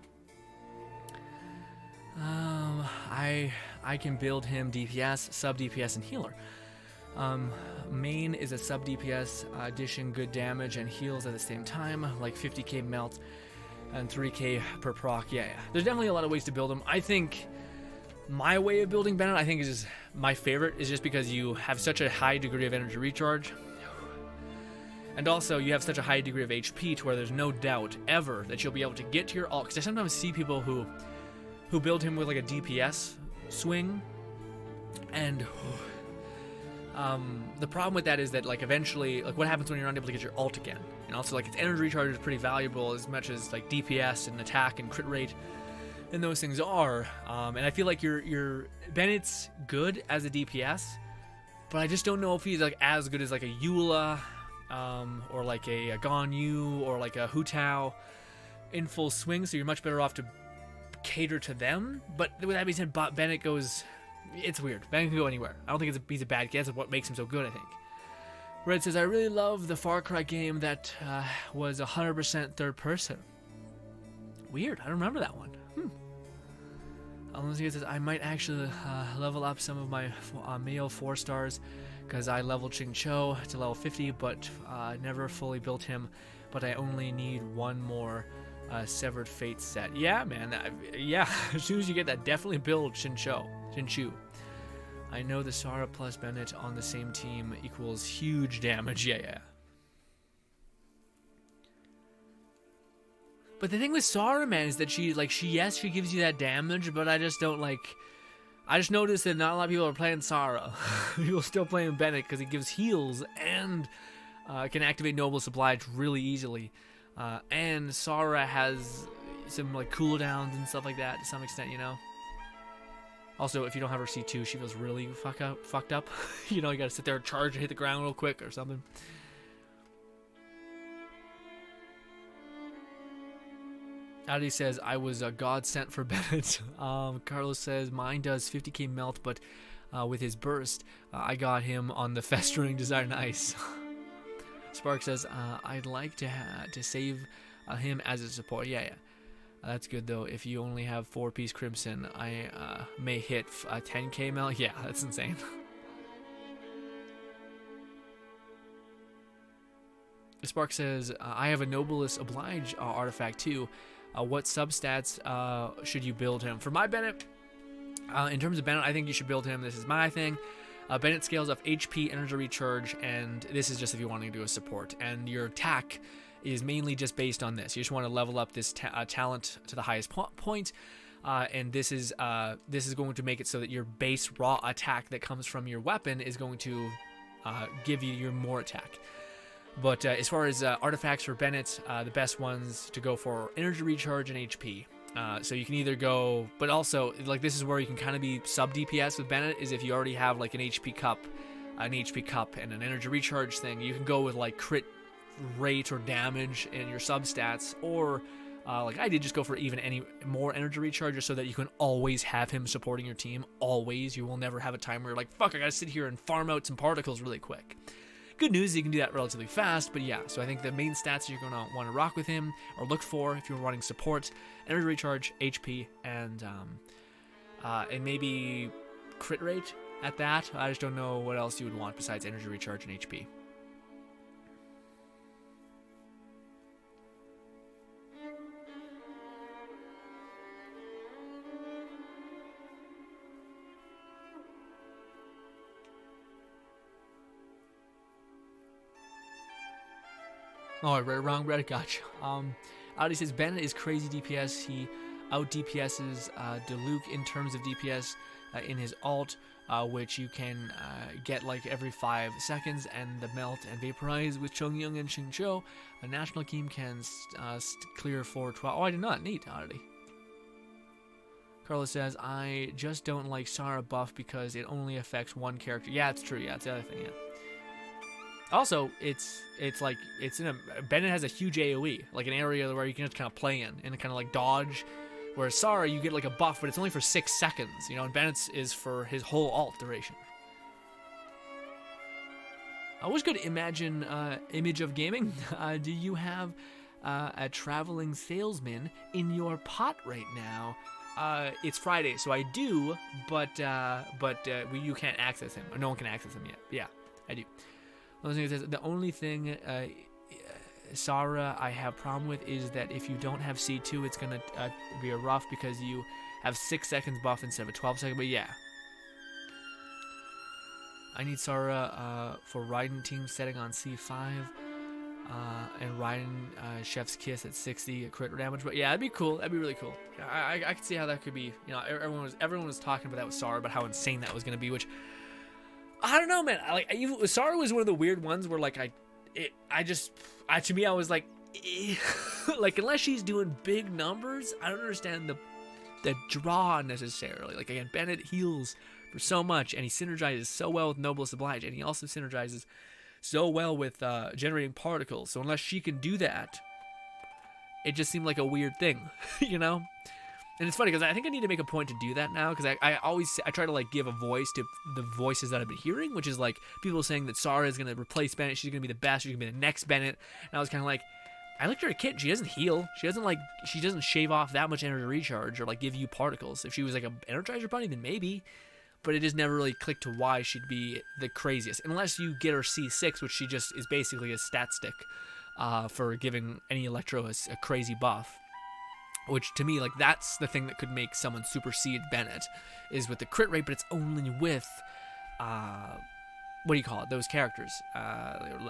can build him DPS, sub DPS, and healer. Main is a sub DPS, dishing good damage and heals at the same time, like 50k melt and 3k per proc. Yeah, there's definitely a lot of ways to build him. I think my way of building Bennett, I think, is just my favorite, is just because you have such a high degree of energy recharge, and also you have such a high degree of HP to where there's no doubt ever that you'll be able to get to your ult. Because I sometimes see people who build him with like a DPS swing, and the problem with that is that, like, eventually, like, what happens when you're not able to get your ult again? And also, like, its energy recharge is pretty valuable as much as, like, DPS and attack and crit rate and those things are. And I feel like your Bennett's good as a DPS, but I just don't know if he's, like, as good as, like, a Eula, or, like, a Gon Yu, or, like, a Hu Tao in full swing, so you're much better off to cater to them. But with that being said, Bennett goes... It's weird. Bennett can go anywhere. I don't think he's a bad guess. That's what makes him so good, I think. Red says, I really love the Far Cry game that was 100% third person. Weird. I don't remember that one. Alonso says, I might actually level up some of my male 4 stars, because I leveled Xing Cho to level 50, but never fully built him. But I only need one more Severed Fate set. Yeah, man. Yeah, as soon as you get that, definitely build Xinchu. I know the Sara plus Bennett on the same team equals huge damage. Yeah. But the thing with Sara, man, is that she gives you that damage, but I just don't like... I just noticed that not a lot of people are playing Sara. People still playing Bennett because he gives heals and can activate Noblest Oblige really easily. And Sara has some, like, cooldowns and stuff like that to some extent, you know? Also, if you don't have her C2, she feels really fucked up. You know, you gotta sit there and charge and hit the ground real quick or something. Adi says, I was a god sent for Bennett. Carlos says, mine does 50k melt, but with his burst, I got him on the festering desire. Nice. Spark says, I'd like to save him as a support. Yeah. That's good, though. If you only have 4-piece Crimson, I may hit a 10k melt. Yeah, that's insane. Spark says, I have a Noblest Oblige artifact, too. What substats should you build him? For my Bennett, in terms of Bennett, I think you should build him. This is my thing. Bennett scales off HP, energy recharge, and this is just if you want to do a support. And your attack is mainly just based on this. You just want to level up this talent to the highest point, and this is going to make it so that your base raw attack that comes from your weapon is going to give you your more attack. But as far as artifacts for Bennett, the best ones to go for energy recharge and HP. So you can either go, but also like this is where you can kind of be sub DPS with Bennett, is if you already have like an HP cup and an energy recharge thing, you can go with like crit rate or damage in your sub stats, or like I did, just go for even any more energy recharges so that you can always have him supporting your team. Always. You will never have a time where you're like, fuck, I gotta sit here and farm out some particles really quick. Good news, you can do that relatively fast, but yeah, so I think the main stats you're going to want to rock with him or look for if you're running support, energy recharge, HP, and maybe crit rate at that. I just don't know what else you would want besides energy recharge and HP. Oh, I read it wrong, Reddit, gotcha. Audi says, Bennett is crazy DPS. He out DPS's Diluc in terms of DPS in his ult, which you can get like every 5 seconds, and the melt and vaporize with Chongyun and Xingqiu. A national team can clear for 12. Oh, I did not. Neat, Audi. Carlos says, I just don't like Sara buff because it only affects one character. Yeah, it's true. Yeah, it's the other thing, yeah. Also, it's in a Bennett has a huge AoE, like an area where you can just kind of play in and kind of like dodge. Whereas Sara, you get like a buff, but it's only for 6 seconds, you know, and Bennett's is for his whole ult duration. Always good imagine image of gaming. Do you have a traveling salesman in your pot right now? It's Friday, so I do, but you can't access him, or no one can access him yet. Yeah, I do. The only thing Sara I have problem with is that if you don't have C2, it's gonna be a rough because you have 6 seconds buff instead of a 12-second. But yeah, I need Sara for Raiden team setting on C5 and Raiden Chef's Kiss at 60 crit damage. But yeah, that'd be cool. That'd be really cool. I could see how that could be. You know, everyone was talking about that with Sara, about how insane that was gonna be, which. I don't know, man. Sara was one of the weird ones where, like, to me, I was like, like, unless she's doing big numbers, I don't understand the draw necessarily. Like, again, Bennett heals for so much, and he synergizes so well with Noblest Oblige, and he also synergizes so well with generating particles. So unless she can do that, it just seemed like a weird thing, you know? And it's funny because I think I need to make a point to do that now, because I try to like give a voice to the voices that I've been hearing, which is like people saying that Sara is going to replace Bennett, she's going to be the best, she's going to be the next Bennett. And I was kind of like, I looked at her kit, she doesn't heal, she doesn't shave off that much energy recharge or like give you particles. If she was like an Energizer Bunny, then maybe, but it just never really clicked to why she'd be the craziest, unless you get her C6, which she just is basically a stat stick for giving any Electro a crazy buff. Which, to me, like, that's the thing that could make someone supersede Bennett, is with the crit rate, but it's only with, what do you call it, those characters,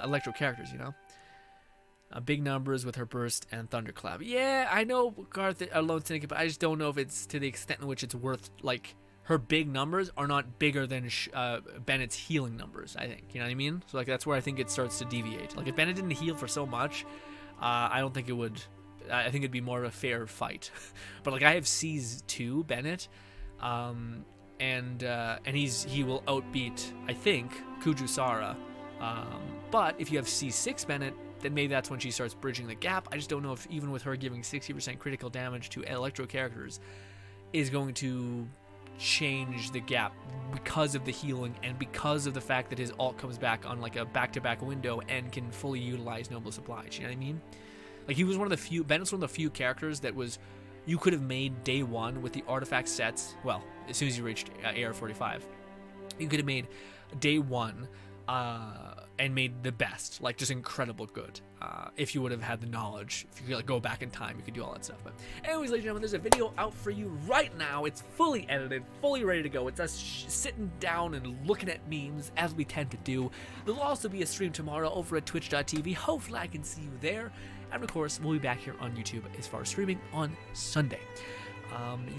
Electro characters, you know? Big numbers with her burst and thunderclap. Yeah, I know Garth Lone Syndicate, but I just don't know if it's to the extent in which it's worth, like, her big numbers are not bigger than Bennett's healing numbers, I think, you know what I mean? So, like, that's where I think it starts to deviate. Like, if Bennett didn't heal for so much, I don't think it would... I think it'd be more of a fair fight. But like I have C2 Bennett, and he will outbeat, I think, Kuju Sara. But if you have C6 Bennett, then maybe that's when she starts bridging the gap. I just don't know if even with her giving 60% critical damage to Electro characters is going to change the gap because of the healing and because of the fact that his ult comes back on like a back-to-back window and can fully utilize Noblest Oblige. You know what I mean? Like, he was one of the few, Bennett's one of the few characters that was, you could have made day one with the artifact sets, well, as soon as you reached AR-45, you could have made day one and made the best, like, just incredible good, if you would have had the knowledge. If you could, like, go back in time, you could do all that stuff. But anyways, ladies and gentlemen, there's a video out for you right now. It's fully edited, fully ready to go. It's us sitting down and looking at memes, as we tend to do. There'll also be a stream tomorrow over at twitch.tv. Hopefully I can see you there. And of course, we'll be back here on YouTube as far as streaming on Sunday.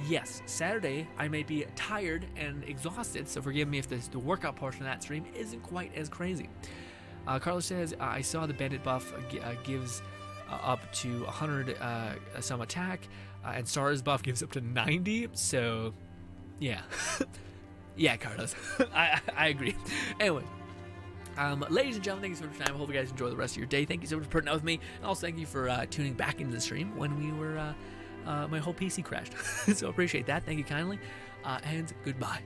Yes, Saturday I may be tired and exhausted, so forgive me if the workout portion of that stream isn't quite as crazy. Carlos says, I saw the bandit buff gives up to 100 some attack, and Stars buff gives up to 90, so yeah. Yeah, Carlos, I agree. Anyway, ladies and gentlemen, thank you so much for your time. I hope you guys enjoy the rest of your day. Thank you so much for putting up with me, and also thank you for tuning back into the stream when we were, my whole PC crashed. So appreciate that. Thank you kindly, and goodbye.